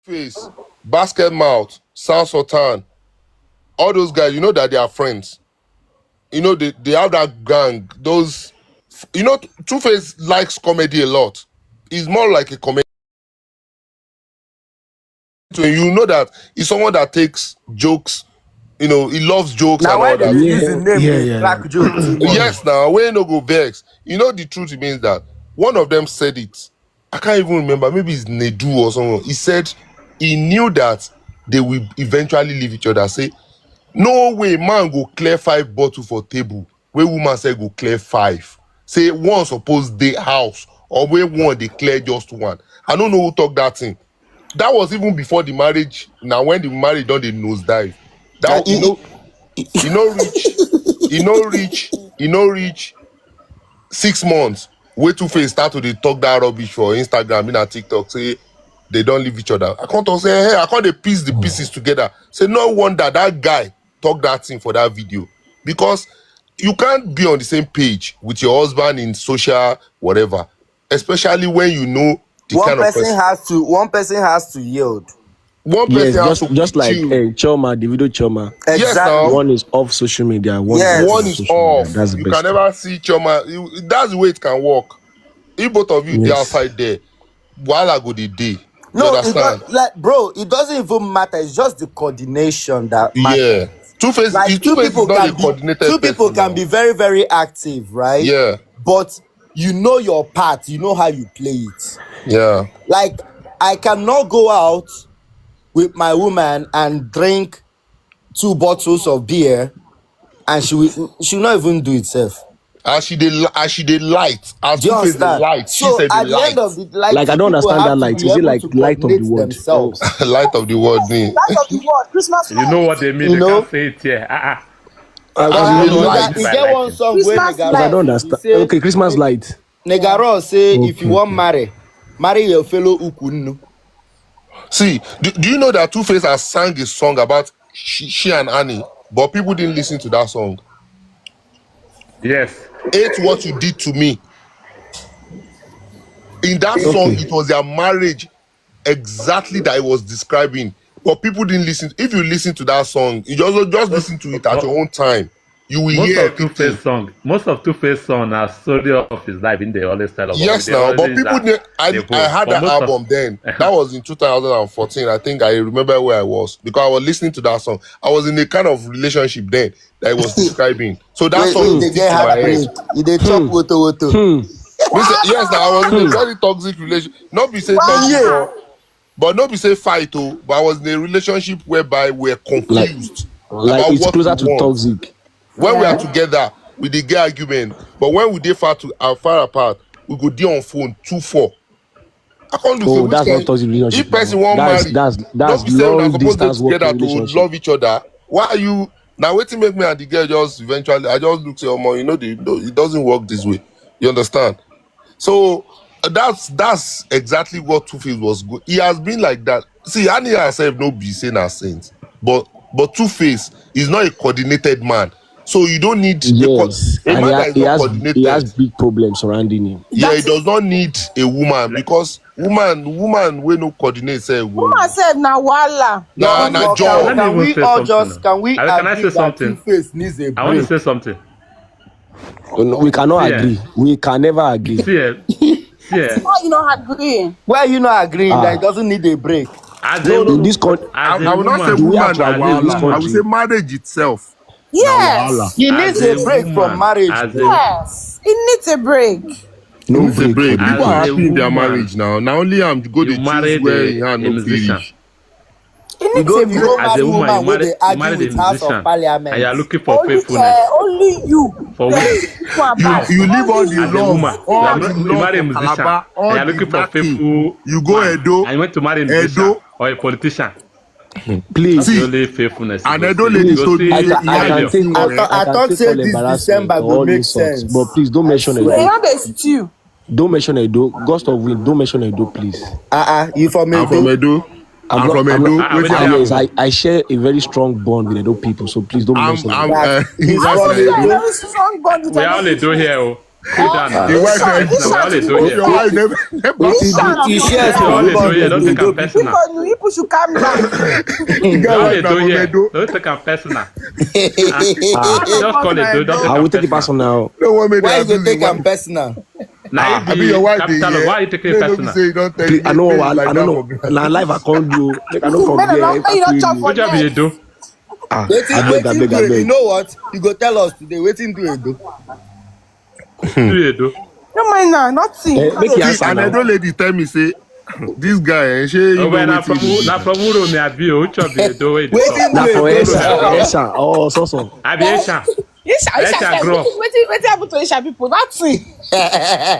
Face, Basket Mouth, South Sultan, all those guys, you know that they are friends. You know, they have that gang. Those, you know, Two Face likes comedy a lot. He's more like a comedian. You know that he's someone that takes jokes. You know, he loves jokes Now and why all they that. use the name they crack joke too much? Yes, now when no go vex. You know the truth means that one of them said it. I can't even remember. Maybe it's Nedu or someone. He said he knew that they will eventually leave each other. Say, no way, man go clear 5 bottles for table. Where woman say go clear 5. Say one suppose they house or where one they clear just one. I don't know who talk that thing. That was even before the marriage. Now when the marriage done the nosedive. That you know reach 6 months. Way Two Face start to dey talk that rubbish for Instagram, in a TikTok, say they don't leave each other. I can't say, hey, I can't they piece the pieces together. Say no wonder that guy talk that thing for that video. Because you can't be on the same page with your husband in social whatever. Especially when you know the One kind of person has to yield. one Yes, person has to just like chill. Choma, Davido Choma. Yes, now. One is off social media, one Yes. is One on is social off. media. That's the You best. can never see Choma. That's the way it can work. If both of you they Yes. outside there, while I go the day. You No, it's understand? not like, bro, it doesn't even matter. It's just the coordination that matters. Yeah. Two Face Like Two Face is not a coordinated two people person can now. be very, very active, right? Yeah. But you know your part, you know how you play it. Yeah. Like, I cannot go out with my woman and drink 2 bottles of beer and she will not even do it self. As she dey light. As Do you Two Face the understand? light. She So said the at the end of light. the like Like, I two don't people understand have that to light. be Is it able like to light of the coordinate world? themselves. Light of the world. Light of the world, Christmas You know what they mean? You They know? can't say it here. As You the got, light. you get one song where Christmas Because I light. don't Negaro he understand. say, Okay, Christmas light. Negaro say if you Okay, want marry your fellow Ukunu. See, do you know that Two Face has sang a song about she and Annie, but people didn't listen to that song? Yes. Hate what you did to me. In that song, Okay. it was their marriage exactly that it was describing. But people didn't listen. If you listen to that song, you just listen to it at your own time. You will Most hear of Two everything. Face song are story of his life. In they always tell about. Yes, They now, but always people didn't. I had But that most album then. That was in 2014. I think I remember where I was because I was listening to that song. I was in a kind of relationship then that I was describing. So that Wait, song they sticks get to my head. heartbreak. They chop woto. Yes, now I was in a very toxic relationship. Not be say toxic, but not be say fight, oh. But I was in a relationship whereby we're confused Like about it's what we closer to want. toxic. When we are together, we dey get argument. But when we dey far apart, we go dey on phone 2-4. I can't do Oh, say that's not toxic if relationship. person Now. want marry, That's don't be saying we're long supposed to distance dey working together to relationship. love each other. Why are you now? Waiting make me and the girl just eventually. I just look say, oh, you know, it doesn't work this way. You understand? So that's exactly what Two Face was good. He has been like that. See, Annie herself no be saying her saints, but Two Face is not a coordinated man. So you don't need Yes, a and man that is not he has coordinated. big problems surrounding him. Yeah, he does not need a woman because woman will no coordinate. Say, Woman said na wala. nah, But job. can we all just Can I agree say that something? Two-Face needs a I want to break? say something. No, we cannot See, agree. We can never agree. See, Why you not agree? Why are you not agreeing that he doesn't need a break? as No, a no, In this no. I will not say do we have woman to na agree in this wahala. I will say country? marriage itself. Yes. He needs a break from marriage. Yes. He needs a break. He No needs a break break. for the People man. are As a happy in their woman, marriage now. Now only I'm go you to choose married where a he hand no musician. finish. He You needs go a break. As marry a woman, woman where they you argue married a with House of musician, and Parliament. you are looking for faithfulness. Only you. For which? How? You leave all the As a woman, love you marry a for musician, Calabar, and all you are the looking for knacking. faithful You go man, Edo, and you went to marry a musician Edo. or a politician. Please, See, The only faithfulness you and go Edo see. lady You go told me see say he I had can a take few all men. I thought take say all this embarrassment December or go all make insults, sense. but please don't mention They Edo. have a stew. Don't mention Edo. Ghost of Wind. Don't mention Edo, please. You from I'm from Edo? Edo. I'm not. from I'm not. Edo. wait Wetin till Yes, happen? I share a very strong bond with Edo people, so please don't mention Edo. That he's that's from na Share a Edo. Edo. very strong bond with we other only do people. here. Oh. Cool down now. The wife Take never. personal. We all dey do Hope here. your wife never Wetin You be share We all story dey do about here. Don't the take am Edo people. personal. People, you people should calm down. the We guy all wife dey na do here. Momedo. Don't take am personal. ah Just call it do. Don't take I am will take it personal. personal. No one made Why the you go abuse take the am wife. personal? Now Ah, it I be your be wife dey capital of here. why you taking No, it no be personal. say you don't tell please, I know you what like I don't that know. for ground. Now live I can't do. Make I don't Men are forget. not, you not chop for What job you net. dey do? Ah, Waiting, I waiting beg, do I it. You beg. know what? You go tell us today. Waiting do it, though. What you dey do? No mind now, nothing. Make you See, answer an now. Edo lady tell me say, this guy, shey Oh, you know well, wetin he dey na do. from Uro me abi o. Which job you dey do? Where you dey talk? Waiting do Now it, for From though. Uro me Esha, grow up. Esha. Oh, so. Abi Esha. Isha Esha said, grow up. wait happen to Isha people? Nothing.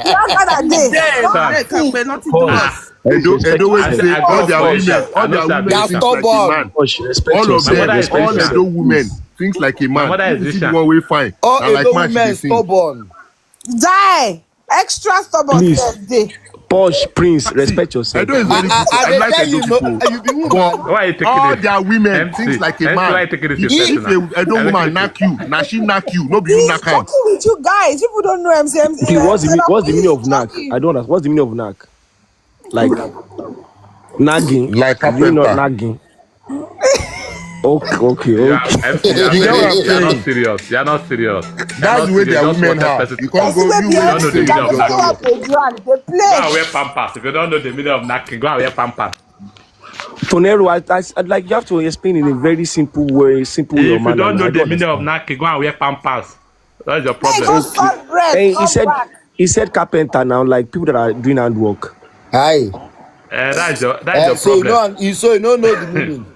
You don't got that day. Sir. Nothing. Pause. Ah, Please respect Edo wey be I, yourself. say I grew all up their for women, Esha. I know say I be They are thinks Esha. like a stubborn. man. Push, respect All of My yourself. them, mother is Respect all Esha. Edo yourself, women please. thinks like a My man. mother If is you see the Esha. one wey fine, All now like Edo man she dey women sing. stubborn. Die. Extra stubborn Please, self day. Posh, Prince, See, respect yourself, Edo is very please. good. I I dey like tell Edo you, no, people, you be but woman. Why are you taking all it? their women thinks MC. like a MC, why man. are you taking this If personal? a Edo woman knock you, now she knock you, no be you He's knock am. joking with you guys. People don't know Please, what's the meaning He's of knack? I joking. don't understand. What's the meaning of knack? Like nagging? Like Is it not carpenter. nagging? Okay, You are okay. MC. You are You get what very. I'm You are not saying? serious. You are not serious. You are That's not the way serious. their Just women wanted are. person You to can't talk. go, Person will you be You will don't know say the MC meaning you can of go just knacking. up know. a drum. They Go play. and wear pampers. If you don't know the meaning of knacking, go and wear pampers. Tonero, I'd like you have to explain in a very simple way or If you manner. don't Now. know I the don't meaning of understand. knacking, go and wear pampers. That's your Hey, problem. go Okay. suck breast. And Come back. he said carpenter now, like people that are doing handwork. Aye. That's your So problem. you don't know the meaning.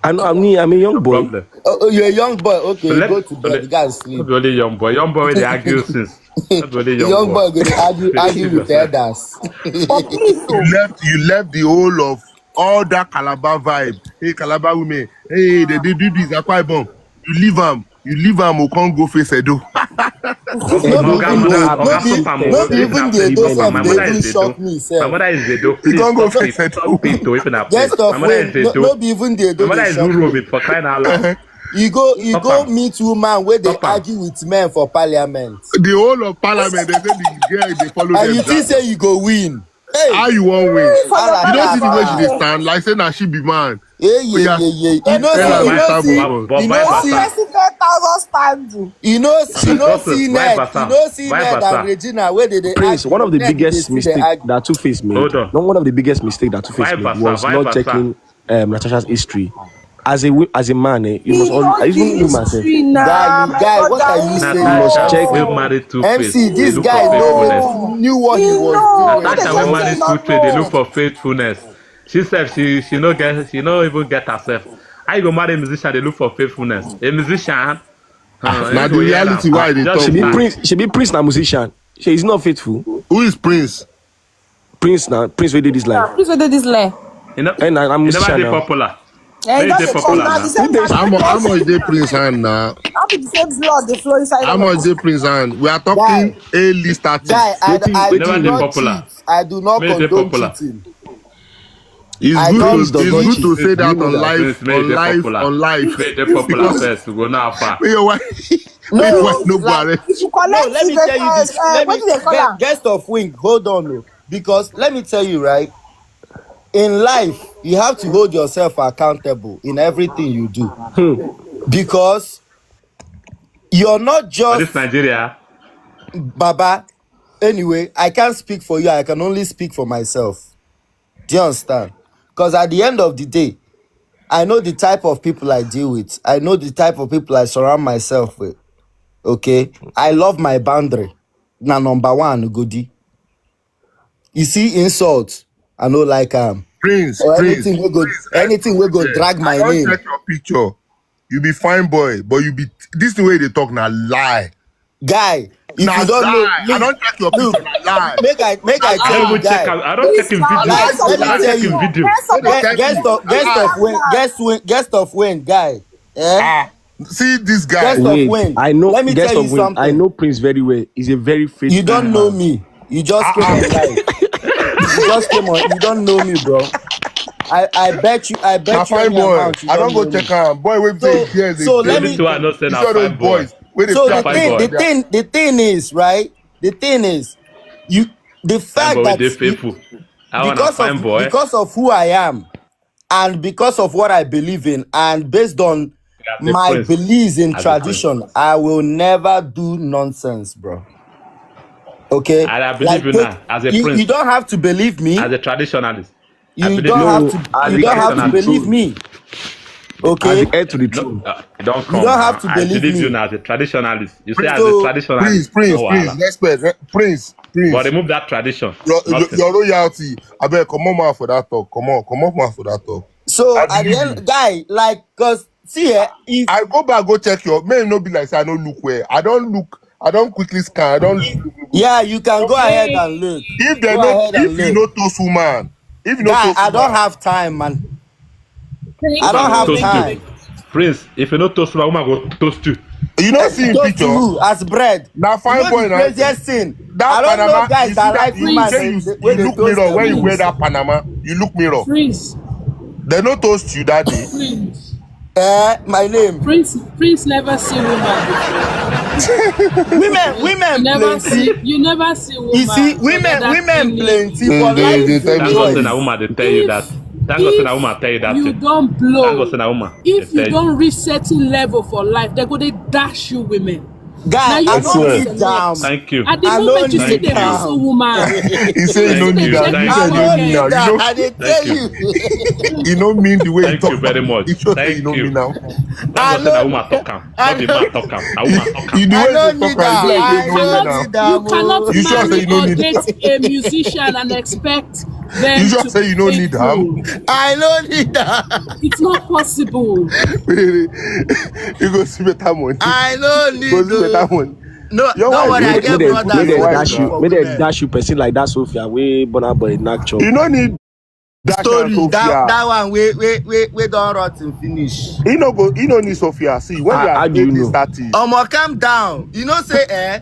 I'm a young Your boy. problem. You're a young boy. Okay, Let, go to bed. The guy not sleep. be only young boy. Young boy where they argue since. Not be only The young young boy. boy go dey They argue deceive with the yourself. elders. But please, oh. You left the whole of all that Calabar vibe. Hey, Calabar women. Hey, they do this. Akwa Ibom. You leave them. We can't go face Edo. no be Edo, even Edo the have no be Stop am. no be respected If even na the please Edo stop women am. in self My the dey mother even West. is Edo. shock me My sef. mother is Edo. You Please can't go stop face it. Edo. Stop it. If na please. Guest My of mother when is Edo. no be even the My Edo mother dey is shock me. Uromi for crying out loud. You Stop go am. meet woman wey dey Stop am. argue with men for parliament The whole of Parliament, they say the girl, they follow and them. you think Drag say them. you go win. Hey, How you won't win? For your You don't mother see the way for she alaba. dey here. stand. Like say now she be man. Yeah, Oh, yeah, yeah. yeah, yeah. They Tell her play. to stand for front. But You vice know One see, versa. person 10,000 standing. she no Gossip. see Vice net, versa. Vice Ned and versa. Regina where they Prince, argue. one of the Ned they biggest still they mistake argue. that Two Face made, Hold on. not one of the biggest mistake that Two Face Vice made versa. was Vice not versa. checking Natasha's history. As a man, you must He always, knows the even woman self, history Guy, now. My guy, what are brother, you he you saying? must Natasha check. will knows. marry Two-Face. MC, They this look for guy faithfulness. knew what he He was knows. What doing, they Natasha will just bro. say marry not Two-Face. They look know. for faithfulness. She said she no even get herself. How you go marry a musician? They look for faithfulness. A musician, you Now no the go hear reality am. why they Just She dey talk. be Oh. start. Prince, na musician. She is not faithful. Who is Prince? Prince wey did this life. Please wait this line. And I'm a You never musician dey now. popular. Yeah, he When you dey doesn't come popular now. The now. Who same dey? man. How much they Prince hand now? How be the same blood they flow inside How all of much us? they Prince hand? We are Guy, talking A-list guy, artists. I You Waiting, never do dey waiting. not cheat. popular. I do not When you dey condone popular. cheating. It's I good don't Prince to does it's not cheat. good cheat. to say Do you that know on that? live, Prince, when you dey popular. on live, When you dey popular because first, we go now far. when your wife, when your wife No, no go like arrest If you you. no. collect Let the me tell you this. Let what me do they call her? guest of wing. Hold on, no. Because let me tell you, right? In life, you have to hold yourself accountable in everything you do because you're not For this just Nigeria, Baba. Anyway, I can't speak for you. I can only speak for myself. Do you understand? Because at the end of the day, I know the type of people I deal with. I know the type of people I surround myself with. Okay? I love my boundary. Now, number one, goodie. You see insult, I no like Prince, or Prince, anything we go yeah. drag I my don't name. check your picture. You be fine boy, but you be this the way they talk now lie. Guy, if Now you don't know, lie. I don't check your look, picture now lie. make I I tell don't you, even check guy. am. I don't check Please him now, video. Like, men let I me don't tell check support. him you. video. Men They dey support. check you. Guest of win, guy. Eh? See this guy. Guest of Wait, win. I know Let me guest tell you of win. I something. know Prince very well. He's a very You faithful don't know man. me. You just came on live. You just came on. You don't know me, bro. I bet you. I Now bet you fine any boy. amount you I don't don't go know check me. him. Boy, we say So yes, they so The let only me two I know say You na saw those fine boy. boys. Where they So play the Fine attention thing, boy. the to their thing, the thing is, right? The thing is, you, the Fine fact boy, that they you, faithful. I want a fine boy. because of who I am, and because of what I believe in, and based on As a my prince. beliefs in As a prince. tradition, I will never do nonsense, bro. Okay, And I believe like you take now. As a you. You prince. don't have to believe As me. a traditionalist. I You believe don't you. have No, to. As as You a the don't heir have to to the traditionalist. believe throne. me. As the Okay, heir to the No, throne. it don't you come don't have now. to I believe believe you me. now as a traditionalist. You say Prince, as a So Prince, traditionalist. Prince, No Prince, wala. Prince, But Prince. remove that tradition. Your, Nothing. your royalty. I bet come on man for that talk. Come on man for that talk. so I at the believe end, you. guy, like, cause see, if I go back, go check your may no be like say I don't look where. I don't quickly scan, I don't look. yeah, you can go ahead Hey, and look. If they Go not ahead and if you look, know toast woman, if you know guy. toast I don't woman, have time, man. I Woman don't go have toast you. time. Prince, if you no toast woman go toast you. you know see in Toast to picture. who as bread. Now You fine know the boy now. craziest thing. I That don't know Panama, guys you see that that like you woman freeze, say where you they look toast mirror them. when you wear freeze, that Panama, you look mirror. freeze, They no toast you that day. freeze. My name. Prince never see woman before. Women plenty. You never see You see, woman for that women clearly. plenty, but life They is a tell me Thank God say na sorry. choice. woman they tell you that. If Thank God say na if woman tell you that you thing. don't Thank God say blow, na woman they if you tell you. don't reach certain level for life, they go they dash you women. Now Guy, you I I go don't they swear. need select. damn. Thank you. At the I don't moment you see need Thank they you. hustle damn. woman, He say you you no see Thank they need you. that. check You the Thank say I you no you. don't need now. need pocket. You that. know I dey Thank tell you. you. you know mean the way you Thank you talk. very much. You sure say you Thank know me you. now. Thank I God say na don't. woman talk am. I Not be don't. man talk am. Na woman talk am. The I way they don't talk need am, it be that. like say You you I know me don't cannot now. need that. you cannot You sure say marry you no or need date a musician and expect you them sure to say be you no need them. faithful. I don't need that. It's not possible. You go see better money. I don't Go need see better to. money. No, Your don't wife worry. go I May get they put to may brothers your they where wife they dash do you. now. for May they women. dash you person like that Sophia. We born out boy knock chop. You no need Dasha and Story Sophia. that one we don't rot and finish. You no need Sophia. See, when they are How do you early know? 30s, Omo, calm down. You know say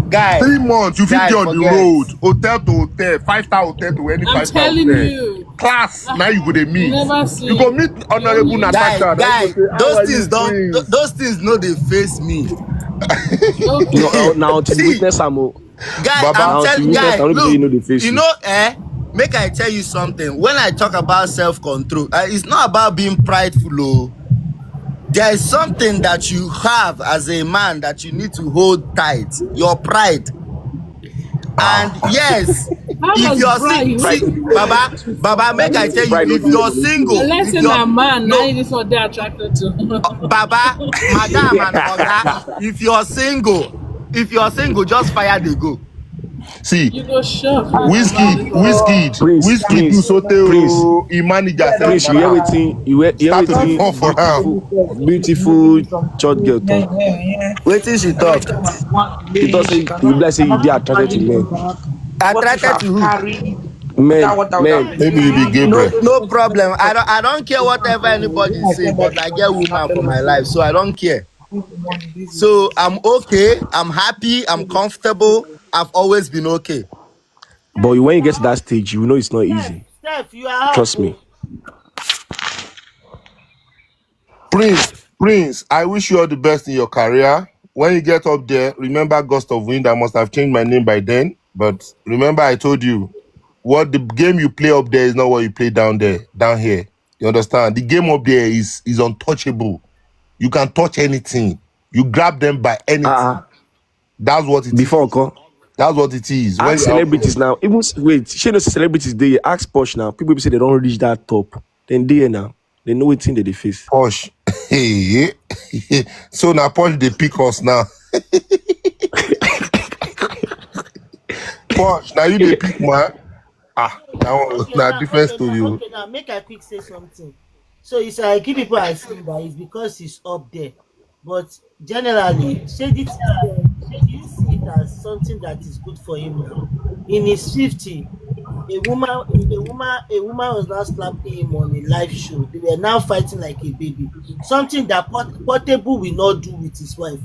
guy, 3 months, you fit guy dey on the forget. road, hotel to hotel, 5-star hotel to any I'm 5-star telling hotel. you. Class, now you go dey You meet. never You go see. meet You Honorable only Natasha. Now you go Guy, say, how those are things you, don't Prince? those things no they face me. No, okay. now until you See, witness am. Oh. guy, I'm Baba, Now until telling you witness, guy, am, no be say you look, know the face you you. know, make I tell you something. When I talk about self-control, it's not about being prideful. Oh. There is something that you have as a man that you need to hold tight. Your pride. And yes, How if does you're Brian see, Pride no dey Baba, Baba, make I tell you, pride no if dey here you're for nothing. single, Oh. if unless in you're a man, now no, it is what they're attracted to. Baba, Madam, and Oga, if you're single, just fire they go. see, You go shock when I'm Whiskey, married. Prince, Whiskey do Prince, so Prince, he manager self Prince. You hear madam. waiting. You hear Start to the waiting. phone for him. Beautiful church girl talk. Wait till she talk. She thought say you be like say you dey attracted to men. Attracted to who? Men. Maybe you be No, Gabriel. no problem. I don't care whatever anybody say, but I get woman for my life, so I don't care. So I'm okay. I'm happy. I'm comfortable. I've always been okay. But when you get to that stage, you know it's not easy. Steph, you are up. Trust me. Oh. Prince, I wish you all the best in your career. When you get up there, remember Gust of Wind. I must have changed my name by then. But remember, I told you, what the game you play up there is not what you play down here. You understand? The game up there is untouchable. You can touch anything. You grab them by anything. That's what it is. Before come. That's what it is. When Ask you're up there. celebrities now. Even wait, she knows celebrities they ask Posh now. People say they don't reach that top. Then they now. They know what thing that they face. Posh. Hey. So now Posh they pick us now. Posh, now you they pick man. Now different story. Oh. Okay, now make I quick say something. So it's like give people I see that it's because he's up there, but generally, do you see it as something that is good for him now? In his 50, a woman was now slapping him on a live show. They were now fighting like a baby. Something that Portable will not do with his wife.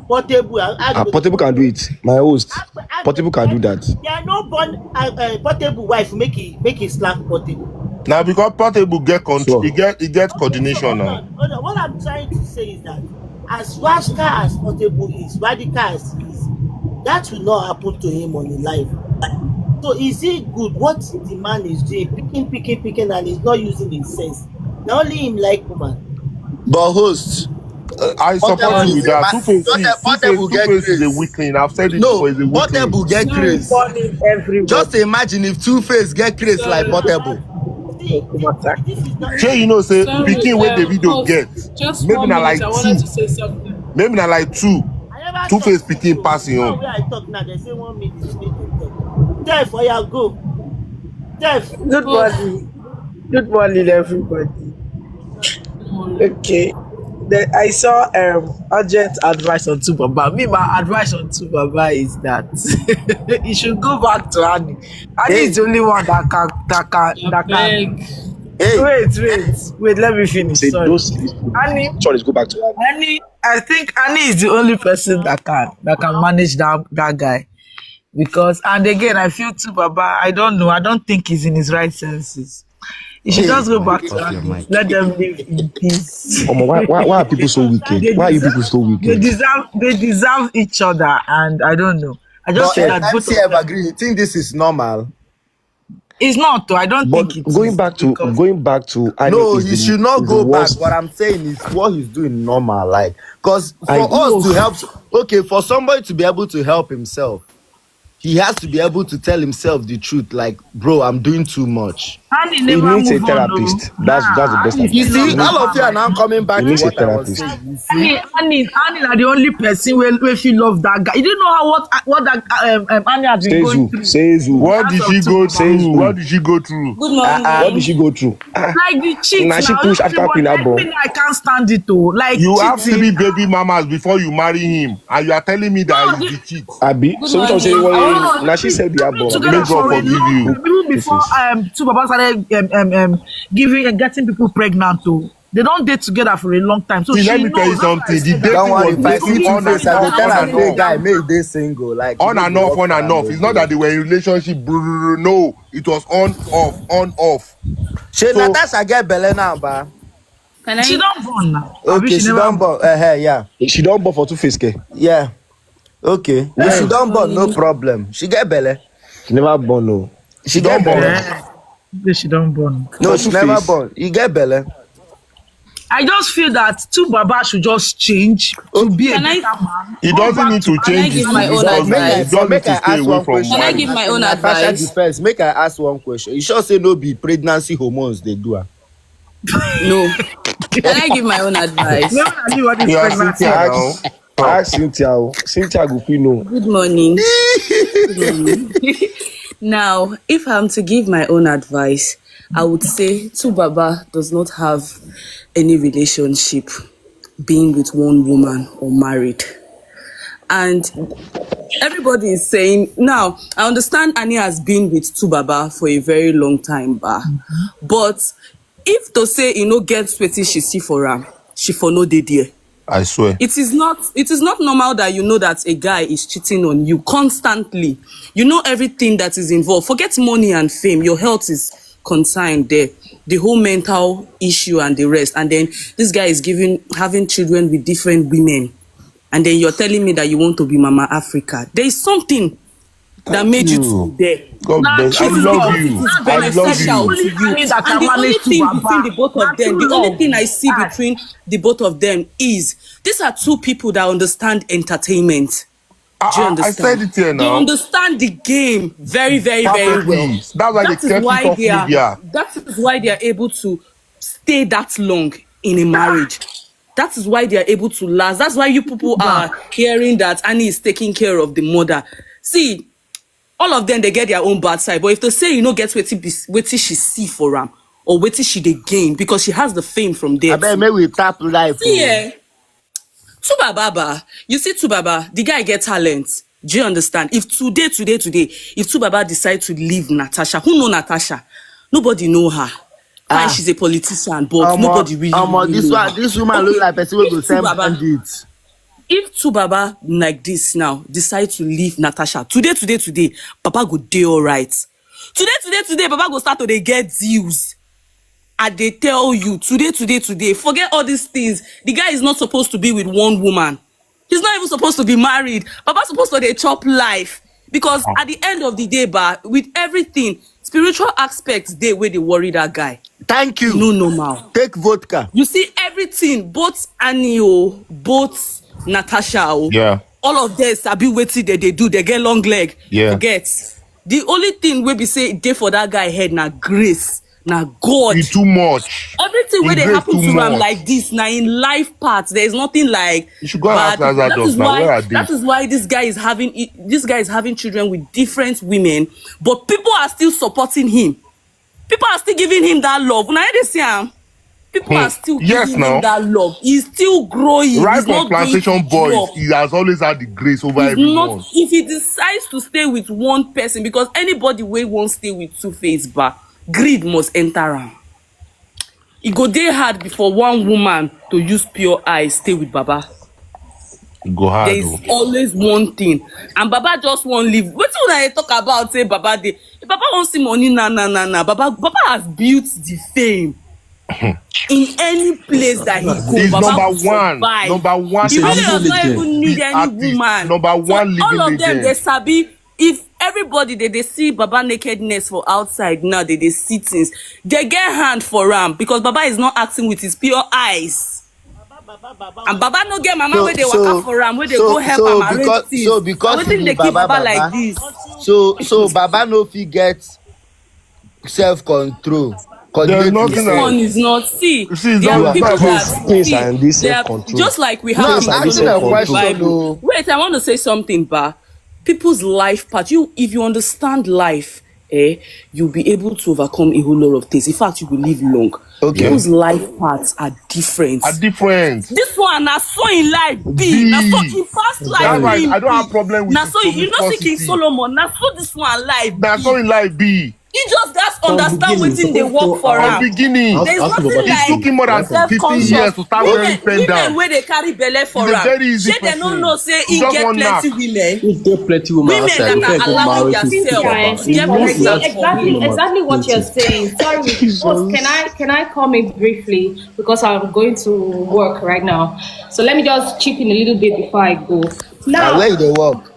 Portable, Portable can do it. My host. Portable can do that. they are not born Portable wife make it slap Portable. Now because Portable get control, So he get Okay, so coordination hold now. on, hold on. What I'm trying to say is that as radical as Portable is, radical as he is, that will not happen to him on a life. So is it good what the man is doing, picking, and he's not using his sense? Na only him like woman. But host, I support Portable you is with a that. man. Two Face, see, Portable Two get Face is a grace. weakling. I've said it before. No, He's a weakling. Portable get Sorry, grace. calling everybody. Just imagine if Two Face get grace like Sorry, Portable. See, this is not. Sure, you know, say sorry. picking where the video Host, get. just Maybe one not minute. like I wanted two. to say something. Maybe not like two. I never Two talk Face since picking o. passing Now home. wey I talk now, they say 1 minute make dem talk. Jeff, oya go. Jeff, Good morning. Good morning, everybody. Okay. Then I saw urgent advice on Tubaba. Me, my advice on Tubaba is that he should go back to Annie. Annie is Hey, the only one that can. Beg. hey, Wait. Let me finish. Say Sorry, don't say this thing. Annie. Sorry, let's go back to that. Annie. I think Annie is the only person that can manage that guy. Because and again, I feel Tubaba. I don't know. I don't think he's in his right senses. You should hey. just go back to Off your Annie. mic. Let them live in peace. Why are people so wicked? They Why are you deserve, people so they wicked? deserve they deserve each other, and I don't know. I just But feel that both MC of them. Evergreen, you think this is normal? It's not though. I don't But think it is because going back to Annie No, is he should the not is the go back. worst. What I'm saying is what he's doing normal. Like, because I for us know. to help, okay, for somebody to be able to help himself, he has to be able to tell himself the truth. Like, bro, I'm doing too much. Annie He never needs a move on though. therapist. That's the Nah, best Annie You advice. still He see, love that needs all of man you are like now coming he back to needs a what I was therapist. saying. You see, Annie are the only person where she love that guy. You didn't know how what that Annie has been Says going who? through Says in who? the What hands did of she go Tubaba. Says through? who? What did she go through? Good What did morning. she go through? Like the cheat Now she now. push African Queen that ball. Me, I can't stand it though. Like You have cheating. 3 baby mamas before you marry him, and you are telling me that No, it's the cheat. Abi. Good So which one say morning. I don't well, know. now she said the They've been ball. Abi together May now she God for a go forgive long you. time. hook Even Two before Face. two Baba started giving and getting people pregnant too. They don't date together for a long time. So See, let she me tell you knows. That's why I something. The said that. don't dating worry. was If I Even see dating the Two on and Face, money I that go off, tell on her, and Annie say, laid off, guy, down may they single. Like, you on know, and go off, rush on for and am off. It's not again. that they were in relationship. No, it was on, off, on, off. She So Natasha get belle now, ba. Can she I? don't born now. I wish Okay, she she never done born. born. Yeah, She don't ball for Two Face care. yeah. Okay, if she when Good done born, no morning. problem. She get belle. She never born no. she She get don't belle. born, Eh, she don't born. No, For she Two never Face. born. You get belle. I just feel that two Baba should just change to Okay. be a Can I? better man. he Go doesn't back need to to Can I change Annie give his and my be own But happy. make I he advice? just but need make to I stay ask away one from question Can I in, give marriage. my in own Natasha advice? defense. Make I ask one question. You sure say no be pregnancy hormones they do am? No. Can I give my own Never advice? knew what this Yeah, pregnancy Cynthia hormone. now. Ask Oh. ask Cynthia. Cynthia go fit know. Good morning. Good morning. Now, if I'm to give my own advice, I would say Tubaba does not have any relationship being with one woman or married. And everybody is saying now, I understand Annie has been with Tubaba for a very long time, but if to say get wetin she see for am, she for no dey there. I swear. It is not normal that you know that a guy is cheating on you constantly. You know everything that is involved. Forget money and fame. Your health is concerned there. The whole mental issue and the rest. And then this guy is having children with different women. And then you're telling me that you want to be Mama Africa. There is something that Thank made you to be you. there. God Now bless. I true It is love love. because it you. is Now I there is love beneficial you. to only you. Annie that And can the only manage to thing between Baba. the both Now of them, true the only love. thing I see Ah, between the both of them is these are two people that understand entertainment. Do you I said understand? it here They now. understand the game very, very, very well. Perfectly. That's why they That is kept it why off they are. media. That is why they are able to stay that long in a marriage. That is why they are able to last. That's why you people back. are hearing that Annie is taking care of the mother. See, all of them they get their own bad side, but if to say get wetin she see for am or wetin she dey gain because she has the fame from I there bet too. maybe we tap life. See Tubaba, you see Tubaba, the guy get talent. Do you understand? If today, if Tubaba decide to leave Natasha, who know Natasha? Nobody know her. Fine, Ah, she's a politician, but nobody really, really this know one, her. this woman look Okay, like person will go send bandits. if Tubaba like this now decide to leave Natasha, Papa go dey alright. Today, Papa go start to dey get deals. I dey tell you today, forget all these things. The guy is not supposed to be with one woman. He's not even supposed to be married. Baba's supposed to dey chop life, because at the end of the day, with everything, spiritual aspects dey wey dey worry that guy. Thank you. No normal. Take vodka. You see everything, both Annie both Natasha Yeah. all of them sabi wetin they do. They get long leg. Yeah. Forget. The only thing wey be say dey for that guy head na grace, na God. He too much. Everything He wey dey grace happen too to am much. like this na in life part. There is nothing like You should go and ask Lazarus that is now, where are why they? that is why this guy is having children with different women, but people are still supporting him. People are still giving him that love. Una hear dey see am? People are still Yes, giving now. him that love. He's still growing. Right He's from not going plantation to boys, drop. he has always had the grace over He's everyone. not, if he decides to stay with one person, because anybody wey wan stay with two-face greed must enter am. E go dey hard before one woman to use pure eye stay with Baba. Go hard. There is always one thing, and Baba just wan leave. Wetin una dey talk about say Baba dey? If Baba wan see money, na. Baba has built the fame. In any place that he go, He's Baba will number one. survive. Number one. He really does living not legend. even need Big any artist. woman. Number one living all of them, legend. they sabi. If everybody they see Baba nakedness for outside now, they see things. They get hand for am, because Baba is not acting with his pure eyes. And Baba no get mama where they waka for am, where they go help am arrange things. So because Wetin he dey be keep Baba Baba like this? so Baba no fit get self-control. There's Coordinate nothing This that- himself. one is not. See, You see, it's there not- are it's people not that about things and this they are self-control. just like we No, have I'm King asking a Solomon in the question, Bible. though. Wait, I want to say something, people's life part. If you understand life, you'll be able to overcome a whole lot of things. In fact, you will live long. Okay. People's life paths are different. are different. This one na so in life be, Be. na so in past That's life why be. I don't have problem with Na so you know see King viscosity. Solomon, na so this one life That's be. how in life be. He just gats From understand beginning, wetin dey suppose work to for From am. beginning, There's Ask nothing Baba to it like took him more than Right. 15 years to start wearing women pendants. wey dey carry belle for He's a am, very easy shey dem no person. know say He e just get want plenty knack. women If get plenty women women outside, that we can't are go allowing marry their to self Baba. to get If pregnant not, for Exactly, him. exactly what you're plenty. saying. Sorry, Jesus. boss, can I come in briefly because I'm going to work right now. So let me just chip in a little bit before I go. And where Now, they work?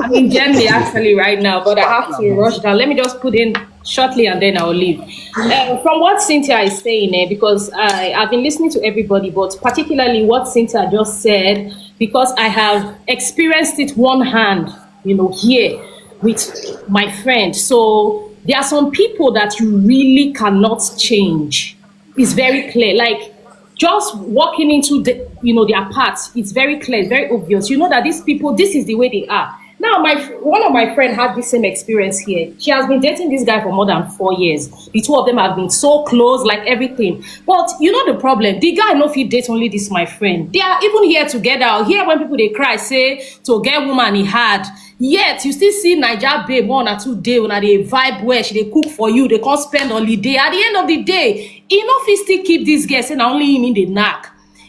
I'm in Germany actually right now, but I have to rush down. Let me just put in shortly and then I'll leave. From what Cynthia is saying, because I've been listening to everybody, but particularly what Cynthia just said, because I have experienced it one hand, here with my friend. So there are some people that you really cannot change. It's very clear. Like just walking into their paths, it's very clear, it's very obvious. You know that these people, this is the way they are. Now, one of my friends had the same experience here. She has been dating this guy for more than 4 years. The two of them have been so close, like everything. But you know the problem, the guy no fit date only this my friend. They are even here together. Here when people they cry, say to get woman he had. Yet you still see Naija babe 1 or 2 days when they vibe well, she they cook for you, they can't spend holiday. At the end of the day, he no fit still keep this girl saying na only him in the knack.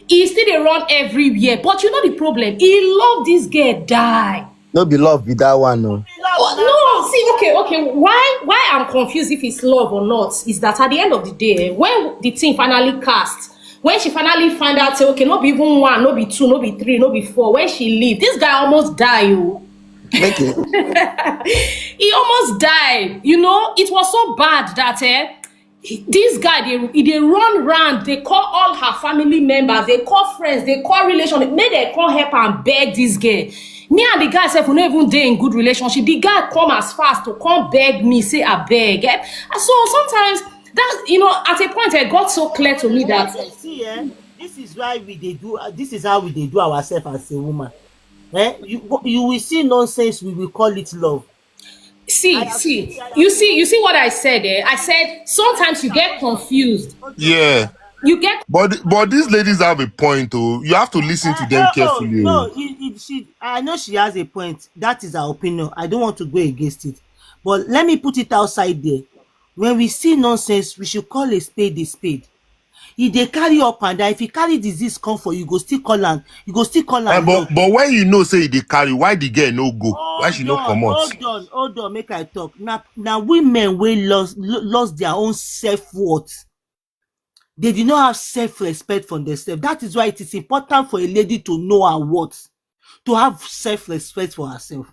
He still dey run everywhere. But you know the problem, he love this girl die. No be love be that one, no. No, see, okay. Why I'm confused if it's love or not is that at the end of the day, when the thing finally cast, when she finally find out, say, okay, no be even 1, no be 2, no be 3, no be 4, when she leave, this guy almost die, oh. Make it. He almost died. It was so bad that this guy they run round, they call all her family members, they call friends, they call relations, make they come help and beg this girl. Me and the guy said we no even dey in good relationship. The guy come as fast to come beg me, say I beg. And so sometimes that at a point it got so clear to me that See, this is why we dey do. This is how we dey do ourselves as a woman. You will see nonsense. We will call it love. you see what I said. I said sometimes you get confused. Yeah. You get But these ladies have a point, though. You have to listen to them carefully. No, I know she has a point. That is her opinion. I don't want to go against it. But let me put it outside there. When we see nonsense, we should call a spade a spade. If they carry up and down, if you carry disease come for you, go still call am, you go still call am But love. when you know say they carry, why the girl no go? Why she Hold no on, come out? hold on, make I talk. Now women wey lost their own self-worth. They do not have self-respect for themselves. That is why it is important for a lady to know her worth, to have self-respect for herself.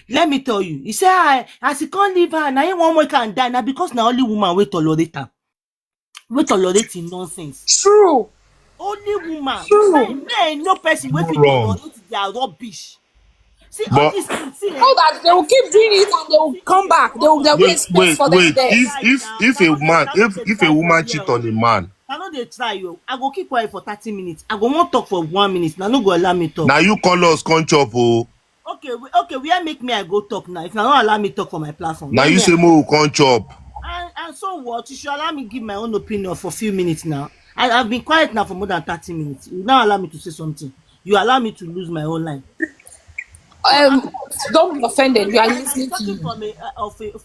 Let me tell you, he say as he can't leave her, now he one more can die now because now only woman wey tolerate am, wey tolerate him nonsense. True. Only woman, True. men no person wey No fit wrong. tolerate their rubbish. See all But these things, see So that they will keep doing it and they will come back. hold There on. will be a space for them wait. there. Try now. If a man, I no dey if a try for woman here cheat o. on a man, I no dey try o. I go keep quiet for 30 minutes. I go wan talk for 1 minute. Now no go allow me talk. now you call us come chop oh. Okay, okay, where make me I go talk now? If na no allow me talk for my platform, Now where you me I say more come chop. and so what? You should allow me give my own opinion for few minutes now. I've been quiet now for more than 30 minutes. You now allow me to say something. You allow me to lose my own line. So Don't be offended. We are I'm listening to talking you.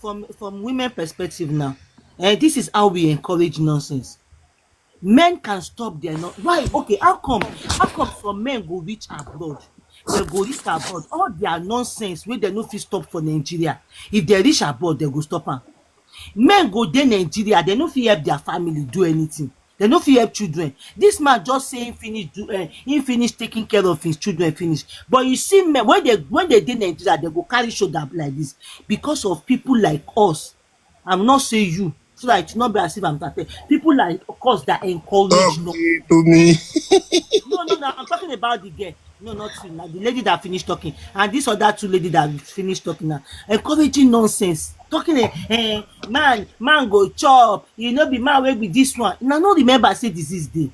from from women perspective now. And this is how we encourage nonsense. Men can stop their why? Okay, how come some men go reach abroad? They go reach abroad. All their nonsense wey they no fit stop for Nigeria. If they reach abroad, they go stop am. Men go dey Nigeria, they no fit help their family do anything. They no fit help children. This man just say him finish taking care of his children finish. But you see men when they dey Nigeria, they go carry shoulder like this because of people like us. I'm not saying you, so that it not be as if I'm talking. People like us that encourage no. Okay, to me. No, I'm talking about the girl. No, not you. Now the lady that finished talking, and this other two lady that finished talking now, encouraging nonsense. Talking, man go chop. You know, be man wey be this one. Now, no remember say this is day.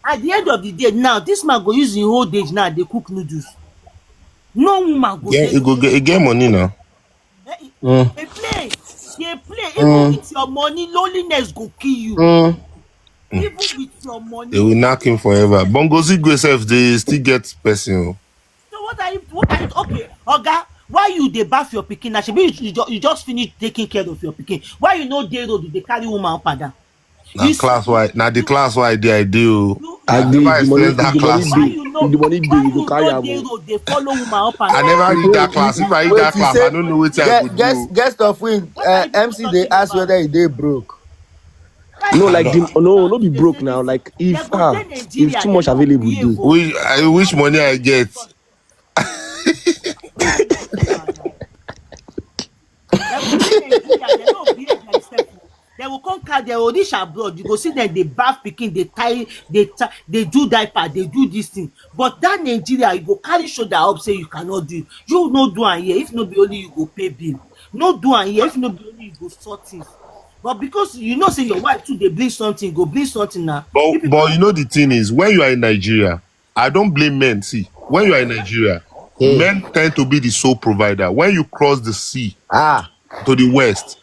At the end of the day, now this man go use him old age now. They cook noodles. No woman go Yeah, there. you go get money now. They play. They play. Even with your money, loneliness go kill you. Even with your They money, will knock him forever. loneliness. Bongozi go self, they still get person. Oh. So what are you okay, Oga, why you dey baff your pikin na shebi you just finish taking care of your pikin, why you no dey road dey carry woman up and down? Now You see, class why now the class why I do. I I dey never if the money experience that class. why dey. you If no the money dey, why you go you carry no am dey o. road dey follow woman up and I down? never read that Wait, class. If I read wait, that he class, I said, don't know what I go do. guest of win, What are you people MC, they talking ask about? whether he dey broke. Why No, you I like don't. the people talking no, about no be it dey broke say now. this thing? Like They go dey if Nigeria, too they much no available behave dey. o. They go Which carry money I get? what are you talking about now? They go dey Nigeria, they no behave themselves o. They go come carry, they go reach abroad, you go see them dey baff pikin, dey do diaper, dey do this thing. But that Nigeria, you go carry shoulder up say you cannot do it. You no do am here, if no be only you go pay bill. No do am here, if no be only you go sort things. But because you know say your wife too dey bring something, go bring something na. You people But no you know the thing is, when you are in Nigeria, I don't blame men. See, when you are in Nigeria, Hey, men tend to be the sole provider. When you cross the sea ah, to the west,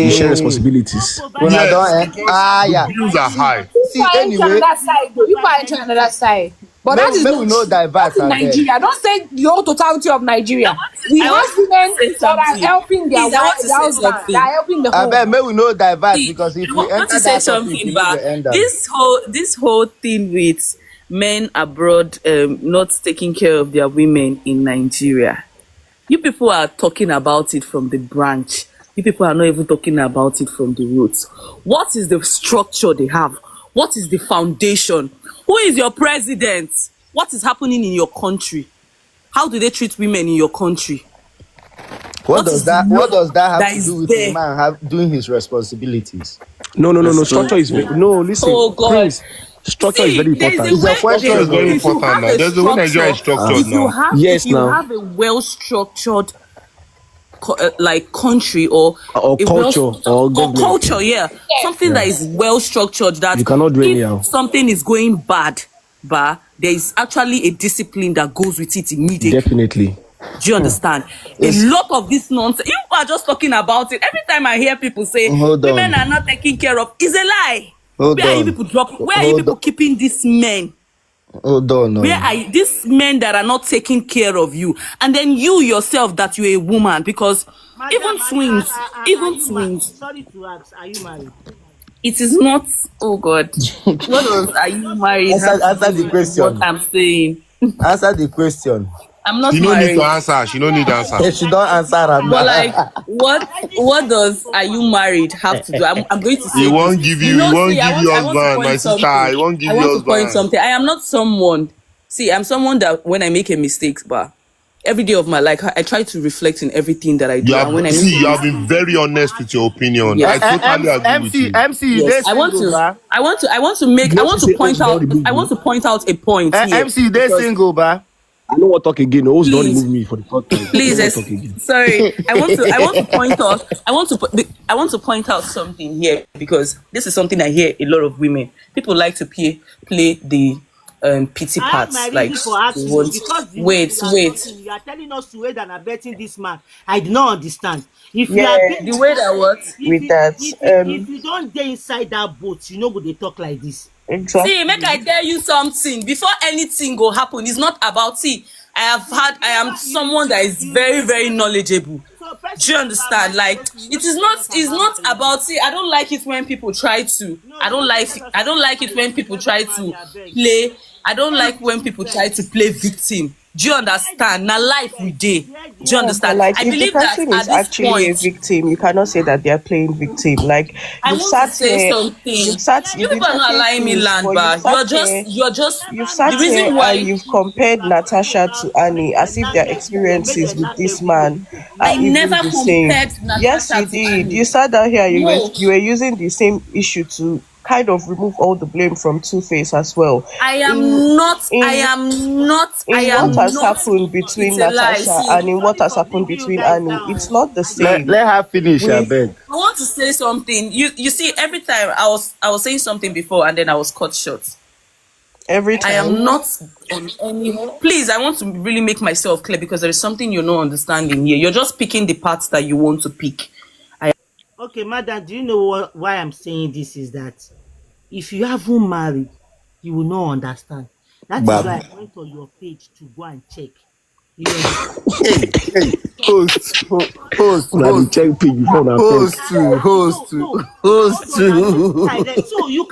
You share hey, responsibilities. when I yes, don't, because no the yeah. bills are provide high. anything. People See, are entering anyway, another No side though. People provide are entering another anything. side. But that is may not we know true. Not divert, in I beg. Nigeria. Don't say the whole totality of I Nigeria. want to, We I want have to women say that are something. helping their Please, I wife, want to their say husband, that something. are helping the I home. beg, may we know divert See, because if I we want enter to say that topic, we something, no go but end am. this whole thing with men abroad not taking care of their women in Nigeria. You people are talking about it from the branch. You people are not even talking about it from the roots. What is the structure they have? What is the foundation? Who is your president? What is happening in your country? How do they treat women in your country? What What does is the that What law does that have that to do is with a there? man doing his responsibilities? No. Structure is very Responsibility. no. Listen, Oh God. Prince. Structure is very See, there is a important. It's a way. Structure question, is very no. If you important have now. a There's the way Nigeria structure, is structured now. if Yes, you now have a well structured like country or or a well culture or or government. culture, yeah, Yes. something that Yeah, is well structured, that you cannot do if anyhow. something is going bad, there is actually a discipline that goes with it immediately. Definitely. Do you understand? A It's lot of this nonsense, you are just talking about it. Every time I hear people say hold women on, are not taken care of, is a lie. hold Where are you on, people dropping? Where are you hold on, people keeping these men? hold on. Where No. are these men that are not taking care of you? And then you yourself, that you're a woman, because Madam, even are twins, you married? twins. Sorry to ask, are you married? It is not. Oh God, what does "are you married" have to Answer do the with what question. I'm saying? Answer the question. I'm not She no need to married. answer. She no need to answer. She don't answer am But like, now. what does "are you married" have to do? I'm going to He say this. won't give You you. He know, won't see, give you I want to husband, my point sister. something. He won't give I you want to point husband. something. I am not someone. See, I'm someone that when I make a mistake, but every day of my life, I try to reflect in everything that I You do, have and when I make see. a You have been mistake, very honest with your opinion. I yes, totally agree with you. MC, you yes, dey single, ba? You I know, she want to say host point don't out, remove I want me. to point out a point here MC, you dey because single, ba? I know what talk again. Host don't please remove me for the third time. I know please what talk again. sorry, I want to point out I want to point out something here because this is something I hear a lot of women people like to play the pity I have my parts, like reason for they asking you want because the way wait you are wait talking, you are telling us to wait and abetting this man. I do not understand. If you are Yeah, being the way that what with that. if you don't dey inside that boat, you no go dey talk like this. see, make I Exactly. tell you something before anything go happen. It's not about, see, I am someone that is very very knowledgeable. So Do person you wey never understand? marry, Like, okay, you no it fit is tell not us it's about not marriage. about, see, I don't like it when people try to No, no dey tell us I don't about like it when marriage. You people never try marry to abeg. play I don't Hear like the when truth people try to first. play victim. Do you Hear the understand? Now truth life we first. dey. Hear the Do you Yeah, truth but understand? like I if the believe that person at is this actually a point, victim, you cannot say that they are playing victim. Like I want to say something. you've You been people are not talking allowing me since, land, but but you've the sat here reason and why you've compared Natasha to Annie as if their experiences with this man are I even never the same. compared Yes, Natasha you to did. Annie. You sat down here, No, you were using the same issue to kind of remove all the blame from Two Face as well. In in I in what am has not. happened It's between a lie. Natasha See, and in what sorry has for happened bringing you between guys Annie, down. it's not the I dey same. Let her finish, I With beg. I want to say something. You see, every time I was saying something before and then I was cut short. every I time. am not on any. Please, I want to really make myself clear because there is something you're not understanding here. You're just picking the parts that you want to pick. Okay, madam, do you know why I'm saying this is that if you haven't married, you will not understand. That is Bab. why I went on your page to go and check. You understand? Hey, host, Una dey check page before una talk. host. Hold on, I'm getting tired. So you